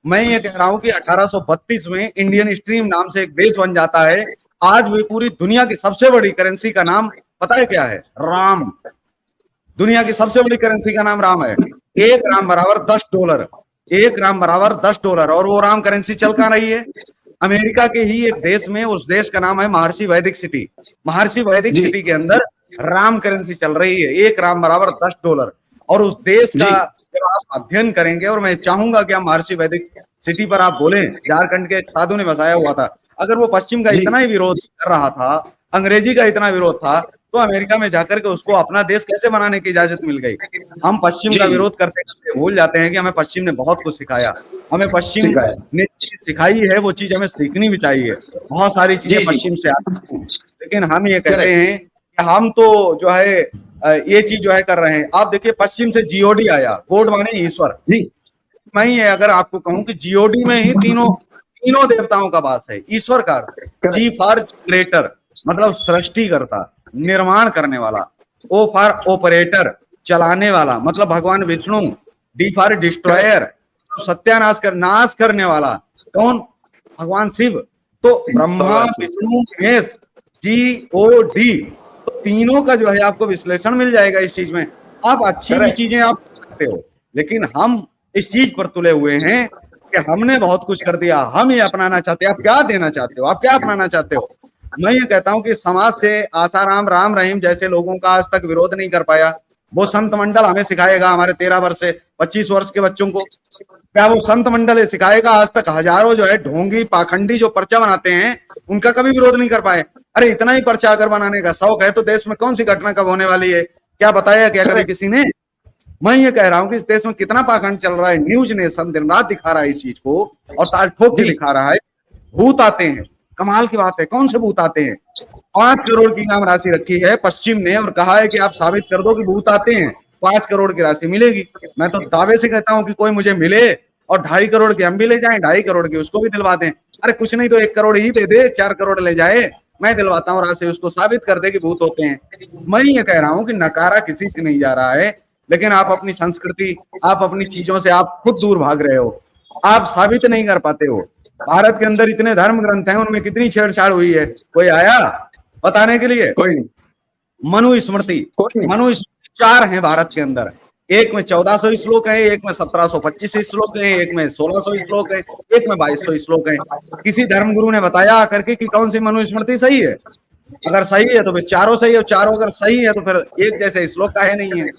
मैं ये कह रहा हूं कि 1832 में इंडियन स्ट्रीम नाम से एक देश बन जाता है। आज भी पूरी दुनिया की सबसे बड़ी करेंसी का नाम पता है क्या है? राम। दुनिया की सबसे बड़ी करेंसी का नाम राम है। 1 राम बराबर $10, 1 राम बराबर $10। और वो राम करेंसी चल कहां रही है? अमेरिका के ही एक देश में, उस देश का नाम है महर्षि वैदिक सिटी। महर्षि वैदिक सिटी के अंदर राम करेंसी चल रही है, 1 राम बराबर $10। और उस देश का जब आप अध्ययन करेंगे, और मैं चाहूंगा कि आप महर्षि वैदिक सिटी पर आप बोलें, झारखंड के एक साधु ने बसाया हुआ था। अगर वो पश्चिम का इतना ही विरोध कर रहा था, अंग्रेजी का इतना विरोध था, तो अमेरिका में जाकर के उसको अपना देश कैसे बनाने की इजाजत मिल गई? हम पश्चिम का विरोध करते करते भूल जाते हैं कि हमें पश्चिम ने बहुत कुछ सिखाया। हमें पश्चिम ने सिखाई है, वो चीज हमें सीखनी भी चाहिए। बहुत सारी चीजें पश्चिम से आती हैं, लेकिन हम ये कहते हैं कि हम तो जो है ये चीज जो है कर रहे हैं। आप देखिए पश्चिम से जीओडी आया, गॉड माने ईश्वर। मैं ये अगर आपको कहूं कि जीओडी में ही तीनों देवताओं का वास है। ईश्वर का अर्थ जी फॉर जनरेटर, मतलब सृष्टिकर्ता, निर्माण करने वाला। ओ फॉर ऑपरेटर, चलाने वाला, मतलब भगवान विष्णु। डी फॉर डिस्ट्रॉयर, सत्यानाश नाश करने वाला। कौन? भगवान शिव। तो ब्रह्मा विष्णु महेश, GOD, तो तीनों का जो है आपको विश्लेषण मिल जाएगा इस चीज में। आप अच्छी भी चीजें आप करते हो, लेकिन हम इस चीज पर तुले हुए हैं कि हमने बहुत कुछ कर दिया, हम ये अपनाना चाहते हैं। आप क्या देना चाहते हो? आप क्या अपनाना चाहते हो? मैं ये कहता हूं कि समाज से आसाराम, राम रहीम जैसे लोगों का आज तक विरोध नहीं कर पाया। वो संत मंडल हमें सिखाएगा, हमारे 13 वर्ष से 25 वर्ष के बच्चों को क्या वो संत मंडल सिखाएगा? आज तक हजारों जो है ढोंगी पाखंडी जो पर्चा बनाते हैं, उनका कभी विरोध नहीं कर पाए। अरे इतना ही पर्चा अगर बनाने का शौक है तो देश में कौन सी घटना कब होने वाली है? क्या बताया क्या कभी किसी ने? मैं ये कह रहा हूं कि इस देश में कितना पाखंड चल रहा है। न्यूज नेशन दिन रात दिखा रहा है इस चीज को और ताल ठोक के दिखा रहा है। भूत आते हैं, कमाल की बात है। कौन से भूत आते हैं? 5 करोड़ की इनाम राशि रखी है पश्चिम ने और कहा है कि आप साबित कर दो कि भूत आते हैं, 5 करोड़ की राशि मिलेगी। मैं तो दावे से कहता हूं कि कोई मुझे मिले और 2.5 करोड़ की हम भी ले जाएं, 2.5 करोड़ की उसको भी दिलवा दें। अरे कुछ नहीं तो 1 करोड़ ही दे दे, 4 करोड़ ले जाए, मैं दिलवाता हूँ राशि, उसको साबित कर दे कि भूत होते हैं। मैं ये कह रहा हूं कि नकारा किसी से नहीं जा रहा है, लेकिन आप अपनी संस्कृति, आप अपनी चीजों से आप खुद दूर भाग रहे हो। आप साबित नहीं कर पाते हो। भारत के अंदर इतने धर्म ग्रंथ हैं, उनमें कितनी छेड़छाड़ हुई है? कोई आया बताने के लिए? कोई नहीं। मनुस्मृति 4 हैं भारत के अंदर। एक में 1400 श्लोक है, एक में 1725 श्लोक है, एक में 1600 श्लोक है, एक में 2200 श्लोक है। किसी धर्म गुरु ने बताया करके कि कौन सी मनुस्मृति सही है? अगर सही है तो फिर चारों सही है, चारों अगर सही है तो फिर एक जैसे श्लोक काहे नहीं है।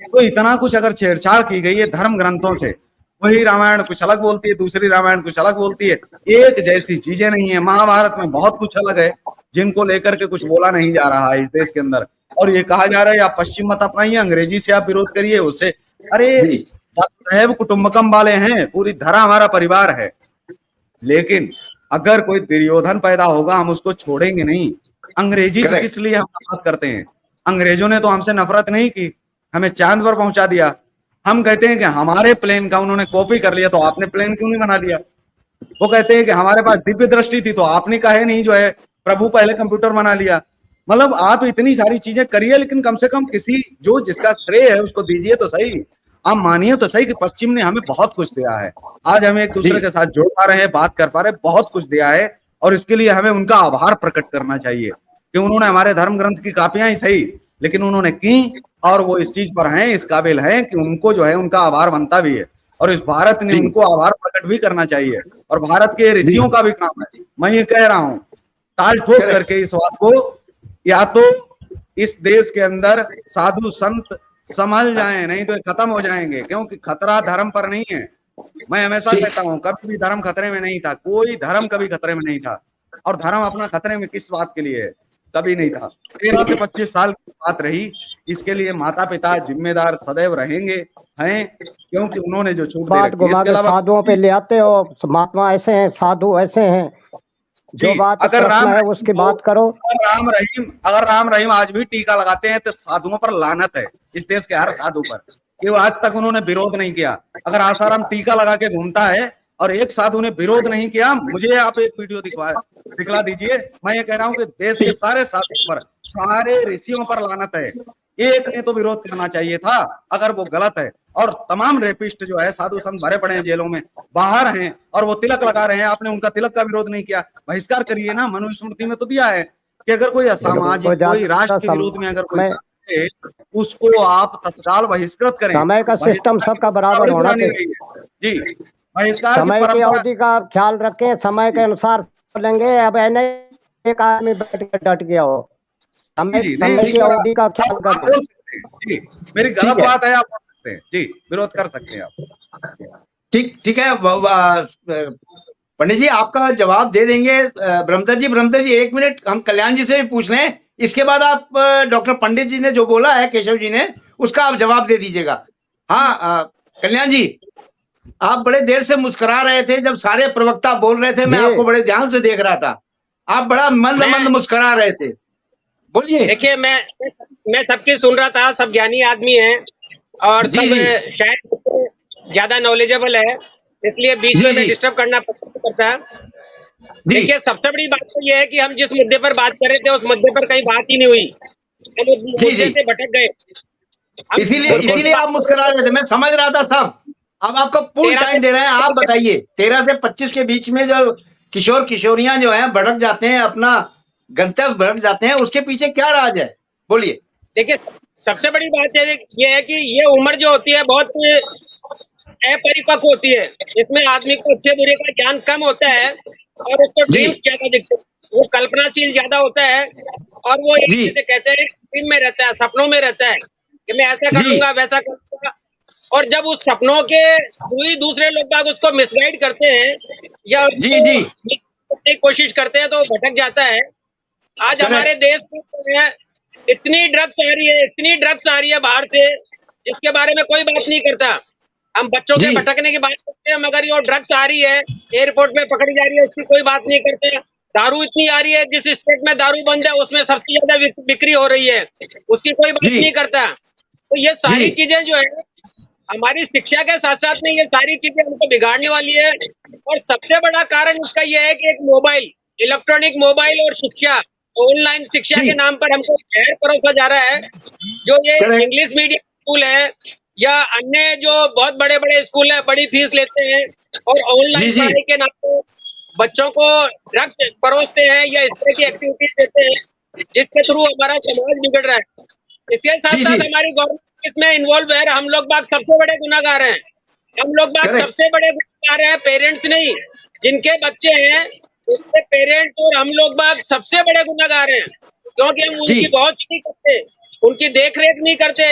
तो इतना कुछ अगर छेड़छाड़ की गई है धर्म ग्रंथों से, वही रामायण कुछ अलग बोलती है, दूसरी रामायण कुछ अलग बोलती है, एक जैसी चीजें नहीं है। महाभारत में बहुत कुछ अलग है जिनको लेकर के कुछ बोला नहीं जा रहा है इस देश के अंदर, और ये कहा जा रहा है आप पश्चिम मत अपनाइए, अंग्रेजी से आप विरोध करिए उससे। अरे वसुधैव कुटुंबकम वाले हैं, पूरी धरा हमारा परिवार है, लेकिन अगर कोई दुर्योधन पैदा होगा हम उसको छोड़ेंगे नहीं। अंग्रेजी से किस लिए हम बात करते हैं? अंग्रेजों ने तो हमसे नफरत नहीं की, हमें चांद पर पहुंचा दिया। हम कहते हैं कि हमारे प्लेन का उन्होंने कॉपी कर लिया, तो आपने प्लेन क्यों नहीं बना लिया? वो कहते हैं कि हमारे पास दिव्य दृष्टि थी, तो आपने कहे नहीं जो है प्रभु पहले कंप्यूटर बना लिया। मतलब आप इतनी सारी चीजें करिए, लेकिन कम से कम किसी जो जिसका श्रेय है उसको दीजिए तो सही। आप मानिए तो सही कि पश्चिम ने हमें बहुत कुछ दिया है, आज हमें एक दूसरे के साथ जोड़ पा रहे हैं, बात कर पा रहे हैं, बहुत कुछ दिया है, और इसके लिए हमें उनका आभार प्रकट करना चाहिए कि उन्होंने हमारे धर्म ग्रंथ की कापियां ही सही लेकिन उन्होंने की, और वो इस चीज पर हैं, इस काबिल हैं कि उनको जो है उनका आभार बनता भी है, और इस भारत ने उनको आभार प्रकट भी करना चाहिए। और भारत के ऋषियों का भी काम है, मैं ये कह रहा हूँ ताल ठोक करके इस बात को, या तो इस देश के अंदर साधु संत संभल जाएं, नहीं तो खत्म हो जाएंगे, क्योंकि खतरा धर्म पर नहीं है। मैं हमेशा कहता हूँ कभी भी धर्म खतरे में नहीं था, कोई धर्म कभी खतरे में नहीं था, और धर्म अपना खतरे में किस बात के लिए है? कभी नहीं था। 13 से 25 साल की बात रही, इसके लिए माता पिता जिम्मेदार सदैव रहेंगे हैं, क्योंकि उन्होंने जो छूट बात घुमा के साधुओं पे ले आते हो, महात्मा ऐसे हैं, साधु ऐसे हैं, जो बात अगर राम है उसकी बात करो। अगर राम रहीम आज भी टीका लगाते हैं तो साधुओं पर लानत है, इस देश के हर साधु पर, कि आज तक उन्होंने विरोध नहीं किया। अगर आसाराम टीका लगा के घूमता है और एक साधु ने विरोध नहीं किया, मुझे आप एक वीडियो दिखला दीजिए। मैं ये कह रहा हूँ कि देश के सारे साधुओं पर, सारे ऋषियों पर लानत है, एक ने तो विरोध करना चाहिए था अगर वो गलत है। और तमाम रेपिस्ट जो है साधु संत भरे पड़े हैं, जेलों में बाहर हैं, और वो तिलक लगा रहे हैं, आपने उनका तिलक का विरोध नहीं किया। बहिष्कार करिए ना, मनुस्मृति में तो दिया है कि अगर कोई असामाजिक, कोई राष्ट्र के विरोध में अगर कोई उसको आप तत्काल बहिष्कृत करें। समय का सिस्टम सबका बराबर होना चाहिए जी, बहिष्कार समय की अवधि का ख्याल रखें, समय के अनुसार चलेंगे। अब नहीं एक आदमी बैठ के डट गया हो, समय की अवधि का ख्याल करें। जी, मेरी गलत बात है, आप बोल सकते हैं जी, विरोध कर सकते हैं आप। ठीक है पंडित जी, आपका जवाब दे देंगे। ब्रह्मदत्त जी 1 मिनट हम कल्याण जी से भी पूछ लें, इसके बाद आप डॉक्टर पंडित जी ने जो बोला है, केशव जी ने, उसका आप जवाब दे दीजिएगा। हाँ कल्याण जी, आप बड़े देर से मुस्कुरा रहे थे जब सारे प्रवक्ता बोल रहे थे, मैं आपको बड़े ध्यान से देख रहा था, आप बड़ा मंद मंद मुस्कुरा रहे थे, बोलिए। देखिए मैं सबकी सुन रहा था, सब ज्ञानी आदमी हैं और सब शायद ज्यादा नॉलेजेबल है, इसलिए बीच में डिस्टर्ब करना पसंद करता है। देखिए सबसे बड़ी बात तो यह है कि हम जिस मुद्दे पर बात कर रहे थे उस मुद्दे पर कहीं बात ही नहीं हुई, हम उस मुद्दे से भटक गए, इसीलिए आप मुस्कुरा रहे थे, मैं समझ रहा था सब। अब आपको पूर्ण टाइम दे रहे हैं, आप बताइए 13 से 25 के बीच में जो किशोर किशोरियां जो हैं भटक जाते हैं, अपना गंतव्य भटक जाते हैं, उसके पीछे क्या राज है, बोलिए। देखिए सबसे बड़ी बात ये है कि ये उम्र जो होती है बहुत अपरिपक्व होती है, इसमें आदमी को अच्छे बुरे का ज्ञान कम होता है और उसको ड्रीम्स ज्यादा दिखते हैं, वो कल्पनाशील ज्यादा होता है और वो जैसे कहते हैं ड्रीम में रहता है, सपनों में रहता है कि मैं ऐसा करूंगा वैसा करूंगा, और जब उस सपनों के दूसरे लोग बाग उसको मिसगाइड करते हैं या की कोशिश करते हैं तो भटक जाता है। आज हमारे देश में इतनी ड्रग्स आ रही है बाहर से, जिसके बारे में कोई बात नहीं करता। हम बच्चों के भटकने की बात करते हैं, मगर ये ड्रग्स आ रही है, एयरपोर्ट में पकड़ी जा रही है, उसकी कोई बात नहीं करते। दारू इतनी आ रही है, जिस स्टेट में दारू बंद है उसमें सबसे ज्यादा बिक्री हो रही है, उसकी कोई बात नहीं करता। तो ये सारी चीजें जो है हमारी शिक्षा के साथ साथ में ये सारी चीजें हमको बिगाड़ने वाली है, और सबसे बड़ा कारण इसका यह है कि एक मोबाइल, इलेक्ट्रॉनिक मोबाइल और शिक्षा, ऑनलाइन शिक्षा के नाम पर हमको गैर परोसा जा रहा है। जो ये इंग्लिश मीडियम स्कूल है या अन्य जो बहुत बड़े बड़े स्कूल है, बड़ी फीस लेते हैं और ऑनलाइन पढ़ाई के नाम पर बच्चों को ड्रग्स परोसते हैं या इस तरह की एक्टिविटीज देते हैं, जिसके थ्रू हमारा समाज बिगड़ रहा है। इसके साथ साथ हमारी गवर्नमेंट इसमें इन्वॉल्व है, हम लोग बाग सबसे बड़े गुनाहगार हैं, हम लोग बाग सबसे बड़े गुनाहगार हैं, पेरेंट्स नहीं, जिनके बच्चे हैं उसके पेरेंट्स और हम लोग बाग सबसे बड़े गुनाहगार हैं। क्योंकि हम जी। उनकी बहुत नहीं करते, उनकी देख रेख नहीं करते,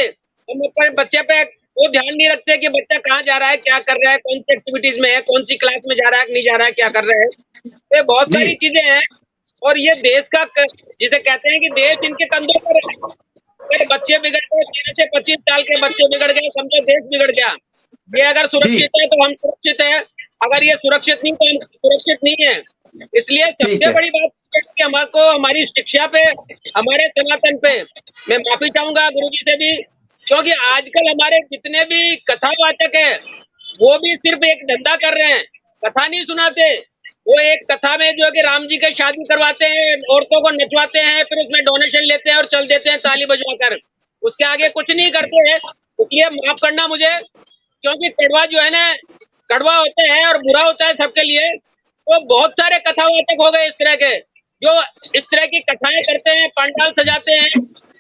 हम अपने बच्चे पे वो ध्यान नहीं रखते कि बच्चा कहाँ जा रहा है, क्या कर रहा है, कौन सी एक्टिविटीज में है, कौन सी क्लास में जा रहा है, नहीं जा रहा है, क्या कर रहा है। तो ये बहुत जी। सारी चीजें हैं और ये देश का जिसे कहते हैं कि देश इनके कंधों पर है। अगर बच्चे बिगड़ गए, 13 से 25 साल के बच्चे बिगड़ गए, समझो देश बिगड़ गया। ये अगर जी। सुरक्षित है तो हम सुरक्षित है, अगर ये सुरक्षित नहीं तो हम सुरक्षित नहीं है। इसलिए ठीक सबसे है। बड़ी बात है कि हमको हमारी शिक्षा पे, हमारे सनातन पे मैं माफी चाहूंगा गुरुजी से भी, क्योंकि आजकल हमारे जितने भी कथावाचक है वो भी सिर्फ एक धंधा कर रहे हैं, कथा नहीं सुनाते। वो एक कथा में जो है कि राम जी की शादी करवाते हैं, औरतों को नचवाते हैं, फिर उसमें डोनेशन लेते हैं और चल देते हैं ताली बजवाकर, उसके आगे कुछ नहीं करते हैं। इसलिए माफ करना मुझे, क्योंकि कड़वा जो है ना, कड़वा होता है और बुरा होता है सबके लिए। तो बहुत सारे कथावाचक हो गए इस तरह के, जो इस तरह की कथाएं करते हैं, पंडाल सजाते हैं।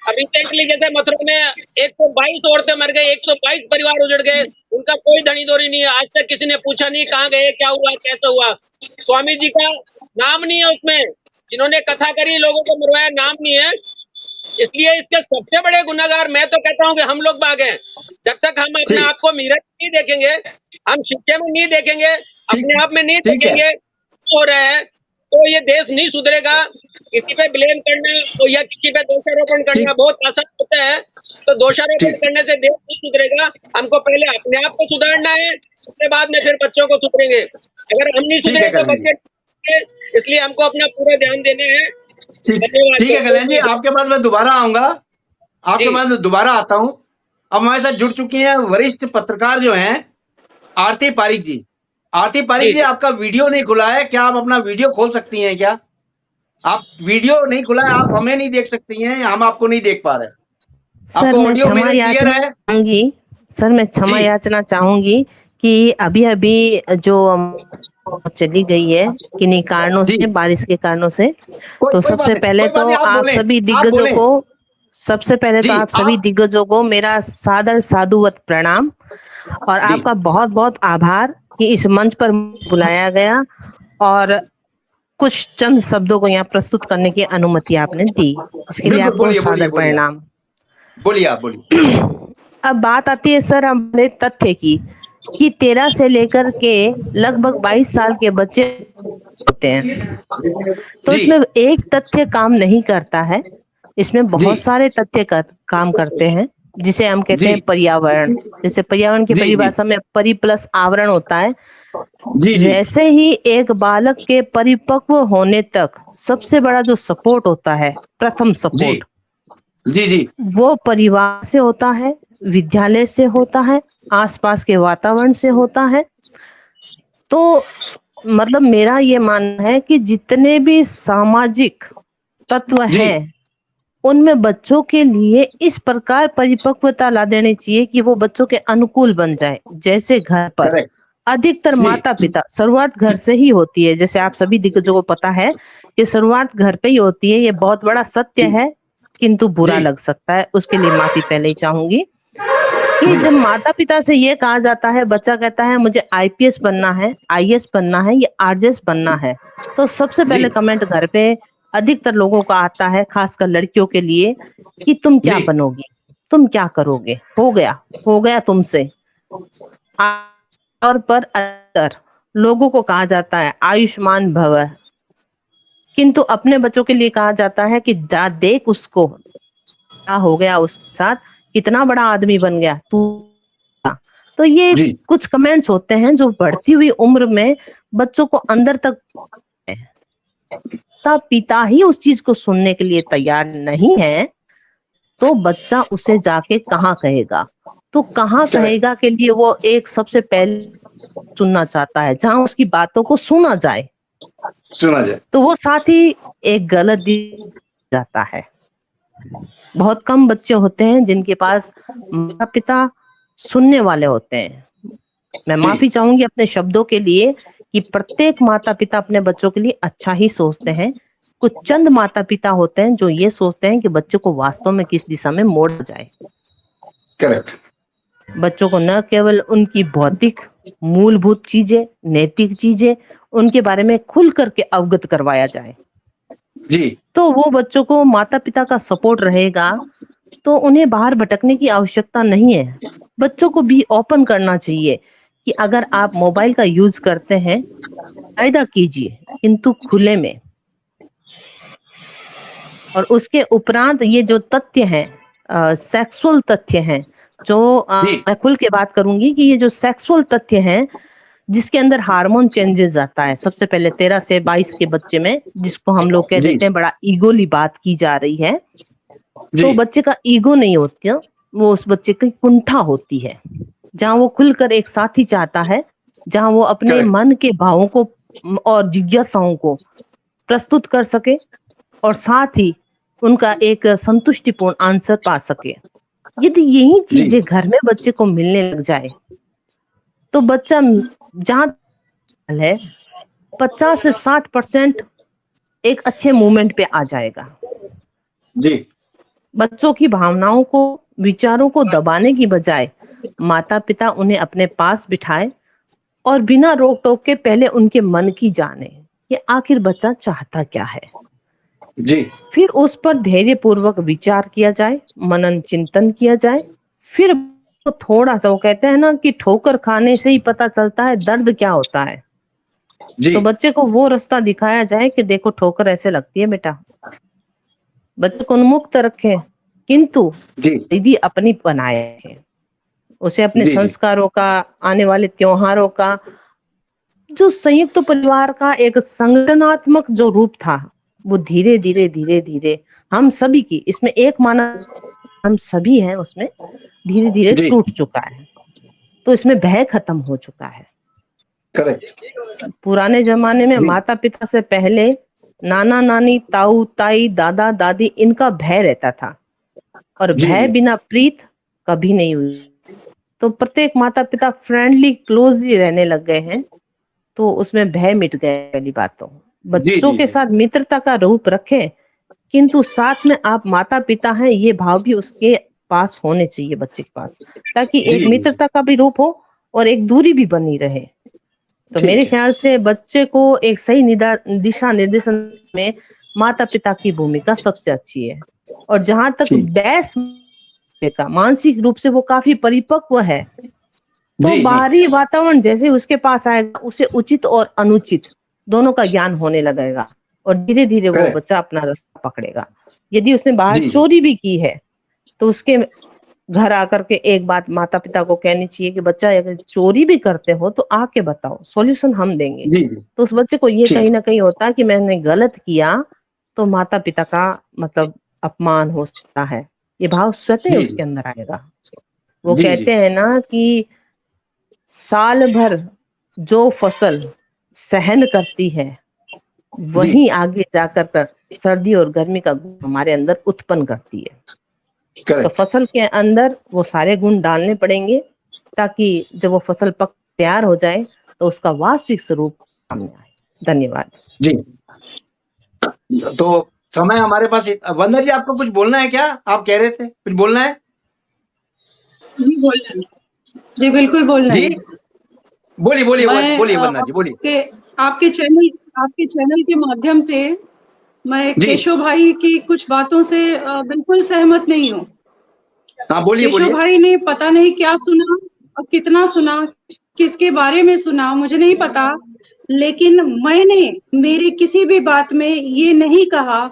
अभी रिसेंटली जैसे मथुरा में 122 औरतें मर गई, 122 परिवार उजड़ गए, उनका कोई धनी दोरी नहीं है, आज तक किसी ने पूछा नहीं कहाँ गए, क्या हुआ, कैसे हुआ। स्वामी जी का नाम नहीं है उसमें, जिन्होंने कथा करी लोगों को मरवाया, नाम नहीं है। इसलिए इसके सबसे बड़े गुनाहगार मैं तो कहता हूँ कि हम लोग बाग हैं। जब तक हम अपने जी। आप को मिरर नहीं देखेंगे, हम शिक्षा में नहीं देखेंगे, अपने आप में नहीं ठीक है। देखेंगे हो रहा है, तो ये देश नहीं सुधरेगा। किसी पे ब्लेम करना या किसी पे दोषारोपण करना ठीक। बहुत आसान होता है, तो दोषारोपण ठीक। करने से देश नहीं सुधरेगा। हमको पहले अपने आप को सुधारना है, उसके बाद में फिर बच्चों को सुधरेंगे। अगर हम नहीं ठीक है सुधरे तो कल्याण जी। बच्चे, इसलिए हमको अपना पूरा ध्यान देना है। ठीक। धन्यवाद। ठीक है कल्याण जी, आपके पास मैं दोबारा आऊंगा, आपके जी। पास मैं दोबारा आता हूं। अब हमारे साथ जुड़ चुकी हैं वरिष्ठ पत्रकार जो हैं आरती पारिक जी। आरती पारिक जी जी, जी आपका वीडियो नहीं खुला है, क्या आप अपना वीडियो खोल सकती हैं क्या? आप वीडियो नहीं खुला है, आप हमें नहीं देख सकती हैं, हम आपको नहीं देख पा रहे। सर आपको मैं ऑडियो क्षमा मेरे क्लियर याचना है? चाहूंगी, सर मैं क्षमा जी। याचना चाहूंगी कि अभी अभी जो चली गई है किन्हीं कारणों जी। से, बारिश के कारणों से, तो कोई बात सबसे नहीं, पहले कोई बात तो नहीं, आप आप बोलें, सभी आप दिग्गजों बोलें। को सबसे पहले तो जी, आप सभी आप दिग्गजों को मेरा सादर साधुवत प्रणाम और जी। आपका बहुत बहुत आभार कि इस मंच पर बुलाया गया और कुछ चंद शब्दों को यहाँ प्रस्तुत करने की अनुमति आपने दी, इसके लिए बिल्कुल, आपको बोलिए, बोलिए, सादर बोलिए आप। परिणाम। बोलिए आप, बोलिए। अब बात आती है सर हमारे तथ्य की कि 13 से लेकर के लगभग 22 साल के बच्चे होते हैं, तो जी। इसमें एक तथ्य काम नहीं करता है, इसमें जी। बहुत सारे तथ्य काम करते हैं, जिसे हम कहते जी। हैं पर्यावरण। जैसे पर्यावरण की जी। जी। परिभाषा में परि प्लस आवरण होता है, जी। जी। वैसे ही एक बालक के परिपक्व होने तक सबसे बड़ा जो सपोर्ट होता है, प्रथम जी। सपोर्ट, जी। जी। वो परिवार से होता है, विद्यालय से होता है, आसपास के वातावरण से होता है। तो मतलब मेरा ये मानना है कि जितने भी सामाजिक तत्व जी। हैं, उनमें बच्चों के लिए इस प्रकार परिपक्वता ला देनी चाहिए कि वो बच्चों के अनुकूल बन जाए। जैसे घर पर करेक्ट। अधिकतर जी। माता-पिता, शुरुआत घर से ही होती है, जैसे आप सभी दिग्गजों को पता है कि शुरुआत घर पे ही होती है, ये बहुत बड़ा सत्य जी। है, किंतु बुरा जी। लग सकता है, उसके लिए माफी पहले ही चाहूंगी। कि जी। जब माता-पिता से ये कहा जाता है, बच्चा कहता है मुझे आईपीएस बनना है, आईएएस बनना है या आरजेएस बनना है, तो सबसे जी। पहले कमेंट घर पे अधिकतर लोगों का आता है, खासकर लड़कियों के लिए, कि तुम क्या जी। बनोगी? तुम क्या करोगे? हो गया तुमसे। और पर अक्सर लोगों को कहा जाता है आयुष्मान भव, किंतु अपने बच्चों के लिए कहा जाता है कि जा देख उसको, क्या हो गया उसके साथ, कितना बड़ा आदमी बन गया तू। तो ये जी। कुछ कमेंट्स होते हैं जो बढ़ती हुई उम्र में बच्चों को अंदर तक, तब पिता ही उस चीज को सुनने के लिए तैयार नहीं है, तो बच्चा उसे जाके कहाँ कहेगा? तो कहाँ करेक्ट। कहेगा के लिए वो एक सबसे पहले सुनना चाहता है, जहां उसकी बातों को सुना जाए, सुना जाए। तो वो साथ ही एक गलत जाता है। बहुत कम बच्चे होते हैं जिनके पास माता पिता सुनने वाले होते हैं। मैं जी। माफी चाहूंगी अपने शब्दों के लिए कि प्रत्येक माता पिता अपने बच्चों के लिए अच्छा ही सोचते हैं। कुछ चंद माता पिता होते हैं जो ये सोचते हैं कि बच्चों को वास्तव में किस दिशा में मोड़ा जाए। करेक्ट। बच्चों को न केवल उनकी भौतिक मूलभूत चीजें, नैतिक चीजें, उनके बारे में खुल करके अवगत करवाया जाए। जी तो वो बच्चों को माता पिता का सपोर्ट रहेगा तो उन्हें बाहर भटकने की आवश्यकता नहीं है। बच्चों को भी ओपन करना चाहिए कि अगर आप मोबाइल का यूज करते हैं, कायदा कीजिए, किंतु खुले में। और उसके उपरांत ये जो तथ्य हैं, सेक्सुअल तथ्य हैं, जो जी मैं खुल के बात करूंगी कि ये जो सेक्सुअल तथ्य हैं, जिसके अंदर हार्मोन चेंजेस आता है, सबसे पहले 13 से 22 के बच्चे में, जिसको हम लोग कह जी देते हैं बड़ा ईगोली बात की जा रही है। जी तो बच्चे का ईगो नहीं होती, वो उस बच्चे की कुंठा होती है, जहां वो खुलकर एक साथी चाहता है, जहां वो अपने Correct. मन के भावों को और जिज्ञासाओं को प्रस्तुत कर सके और साथ ही उनका एक संतुष्टिपूर्ण आंसर पा सके। यदि यही जी चीजें घर में बच्चे को मिलने लग जाए तो बच्चा जहां है 50 से 60% एक अच्छे मूवमेंट पे आ जाएगा। जी बच्चों की भावनाओं को, विचारों को दबाने की बजाय माता पिता उन्हें अपने पास बिठाए और बिना रोक टोक के पहले उनके मन की जाने कि आखिर बच्चा चाहता क्या है। जी फिर उस पर धैर्य पूर्वक विचार किया जाए, मनन चिंतन किया जाए। फिर तो थोड़ा सा, वो कहते हैं ना कि ठोकर खाने से ही पता चलता है दर्द क्या होता है। जी तो बच्चे को वो रास्ता दिखाया जाए कि देखो ठोकर ऐसे लगती है बेटा। बच्चे को उन्मुक्त रखे, किंतु जी दीदी अपनी बनाए रखे। उसे अपने जी जी संस्कारों का, आने वाले त्योहारों का, जो संयुक्त परिवार का एक संगठनात्मक जो रूप था, वो धीरे धीरे धीरे धीरे हम सभी की, इसमें एक माना हम सभी हैं, उसमें धीरे धीरे जी टूट चुका है। तो इसमें भय खत्म हो चुका है। करेक्ट पुराने जमाने में जी माता पिता से पहले नाना नानी, ताऊ ताई, दादा दादी, इनका भय रहता था, और जी भय जी बिना प्रीत कभी नहीं हुई। तो प्रत्येक माता पिता फ्रेंडली, क्लोजली रहने लग गए हैं, तो उसमें भय मिट गए। पहली बात तो जी बच्चों जी के जी साथ मित्रता का रूप रखें, किंतु साथ में आप माता पिता हैं ये भाव भी उसके पास होने चाहिए, बच्चे के पास, ताकि जी एक जी मित्रता का भी रूप हो और एक दूरी भी बनी रहे। तो मेरे ठीक है ख्याल से बच्चे को एक सही दिशा निर्देशन में माता पिता की भूमिका सबसे अच्छी है। और जहां तक ठीक बैस का, मानसिक रूप से वो काफी परिपक्व है, तो जी जी बाहरी वातावरण जैसे उसके पास आएगा, उसे उचित और अनुचित दोनों का ज्ञान होने लगेगा, और धीरे धीरे वो करेक्ट बच्चा अपना रास्ता पकड़ेगा। यदि उसने बाहर जी जी चोरी भी की है, तो उसके घर आकर के एक बात माता पिता को कहनी चाहिए कि बच्चा अगर चोरी भी करते हो तो आके बताओ, सॉल्यूशन हम देंगे। जी जी तो उस बच्चे को ये ठीक कहीं ना कहीं होता है कि मैंने गलत किया, तो माता पिता का मतलब अपमान हो सकता है, ये भाव स्वतः ही जी उसके अंदर आएगा। वो जी जी कहते हैं ना कि साल भर जो फसल सहन करती है, जी वही आगे जाकर कर सर्दी और गर्मी का गुण हमारे अंदर उत्पन्न करती है। तो करेक्ट फसल के अंदर वो सारे गुण डालने पड़ेंगे, ताकि जब वो फसल पक तैयार हो जाए तो उसका वास्तविक स्वरूप सामने आए। धन्यवाद। जी तो समय हमारे पास वंदना जी, आपको कुछ बोलना है क्या? आप कह रहे थे कुछ बोलना है? जी बोलना है। जी बिल्कुल बोलना जी है। बोलिए बोलिए मैं बोलिए वंदना जी बोलिए। आपके चैनल के माध्यम से मैं जी केशव भाई की कुछ बातों से बिल्कुल सहमत नहीं हूँ। हाँ बोलिए केशव बोलिए। भाई ने पता नहीं क्या सुना और कितना सुना, किसके बारे में सुना मुझे नहीं पता, लेकिन मैंने मेरी किसी भी बात में ये नहीं कहा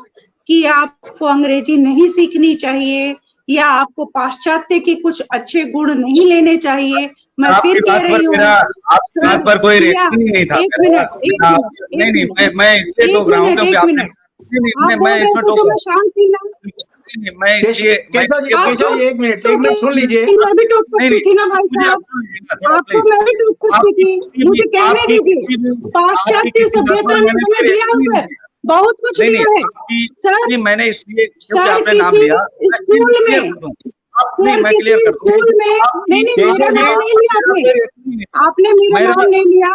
कि आपको अंग्रेजी नहीं सीखनी चाहिए या आपको पाश्चात्य के कुछ अच्छे गुण नहीं लेने चाहिए। मैं फिर आपकी कह बात पर रही हूँ मेरा, आपकी सर, बात पर कोई या रिएक्शन ही नहीं था एक मेरा। मिनट एक मिनट नहीं एक नहीं, मिनट मैं इसलिए टोक रहा हूँ क्योंकि एक आपने, मिनट नहीं आप नहीं, बोल मैं रहे इसमें थे टोक तो रहा मैं हूँ। शांत थी ना। नहीं, मैं इसलिए आप केशव जी एक मिनट सुन लीजिए। मैं भी टूट नहीं सकती नहीं, थी ना भाई मुझे साहब, आप सुनिएगा थोड़ा आपको प्लीज। मैं भी टूट सकती आपकी थी, किसी भी, मुझे कहने आपकी दीजिए। किसी भी, आपकी पाश्चात्य किसी बात सभ्यता पर ने मैंने हमें कोई दिया रिएक्शन नहीं है, दिया। बहुत कुछ नहीं नहीं, दिया है आपकी सर। नहीं, मैंने इसलिए क्योंकि सर आपने नाम किसी लिया, मैं स्कूल क्लियर में, कर दूं। आप नहीं, सर मैं क्लियर किसी कर दूं। स्कूल में, आपकी नहीं मेरा केशव जी नाम नहीं लिया मेरा आपने, कोई रिएक्शन नहीं था। आपने मेरा मेरा नाम नहीं लिया।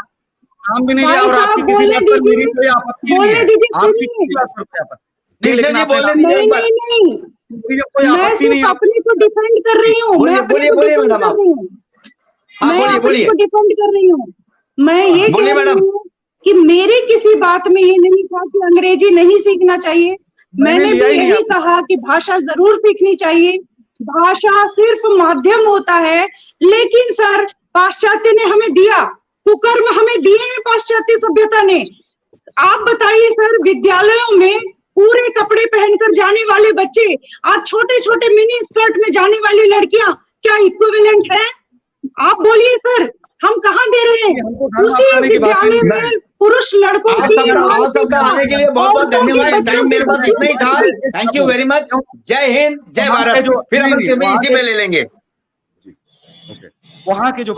नाम भी नहीं लिया, भाई और साहब आपकी किसी बोलने बात पर मेरी दीजिए, कोई आपत्ति नहीं बोलने है। दीजिए, आपकी सुनिए। किसी बात पर कोई आपत्ति नहीं, केशव लेकिन जी आपने बोलने नाम दीजिए नहीं एक बार। नहीं नहीं, मुझे कोई मैं आपत्ति नहीं सिर्फ है। अपने को डिफेंड कर रही हूँ, मैं बोलिए अपने बोलिए को बोलिए डिफेंड मैडम कर आप। रही हूँ, हाँ मैं बोलिए अपने बोलिए को डिफेंड कर रही हूँ। मैं ये बोलिए कह रही मैडम। हूँ कि मेरी किसी बात में ये नहीं था कि अंग्रेजी नहीं सीखना चाहिए। मैंने भी लिया ही नहीं यही कहा कि भाषा जरूर सीखनी चाहिए, भाषा सिर्फ माध्यम होता है। लेकिन सर, पाश्चात्य ने हमें दिया, कुकर्म हमें दिए हैं पाश्चात्य सभ्यता ने। आप बताइए सर, विद्यालयों में पूरे कपड़े पहनकर जाने वाले बच्चे, आज छोटे छोटे मिनी स्कर्ट में जाने वाली लड़कियां क्या इक्विवेलेंट है? आप बोलिए सर, हम कहाँ दे रहे हैं? उसी विद्यालय में पुरुष लड़कों की आप सबका आने के लिए बहुत बहुत धन्यवाद। टाइम मेरे पास इतना ही था। Thank you very much. जय हिंद, जय भारत। फिर अपन इसी में ले लेंगे। वहां के जो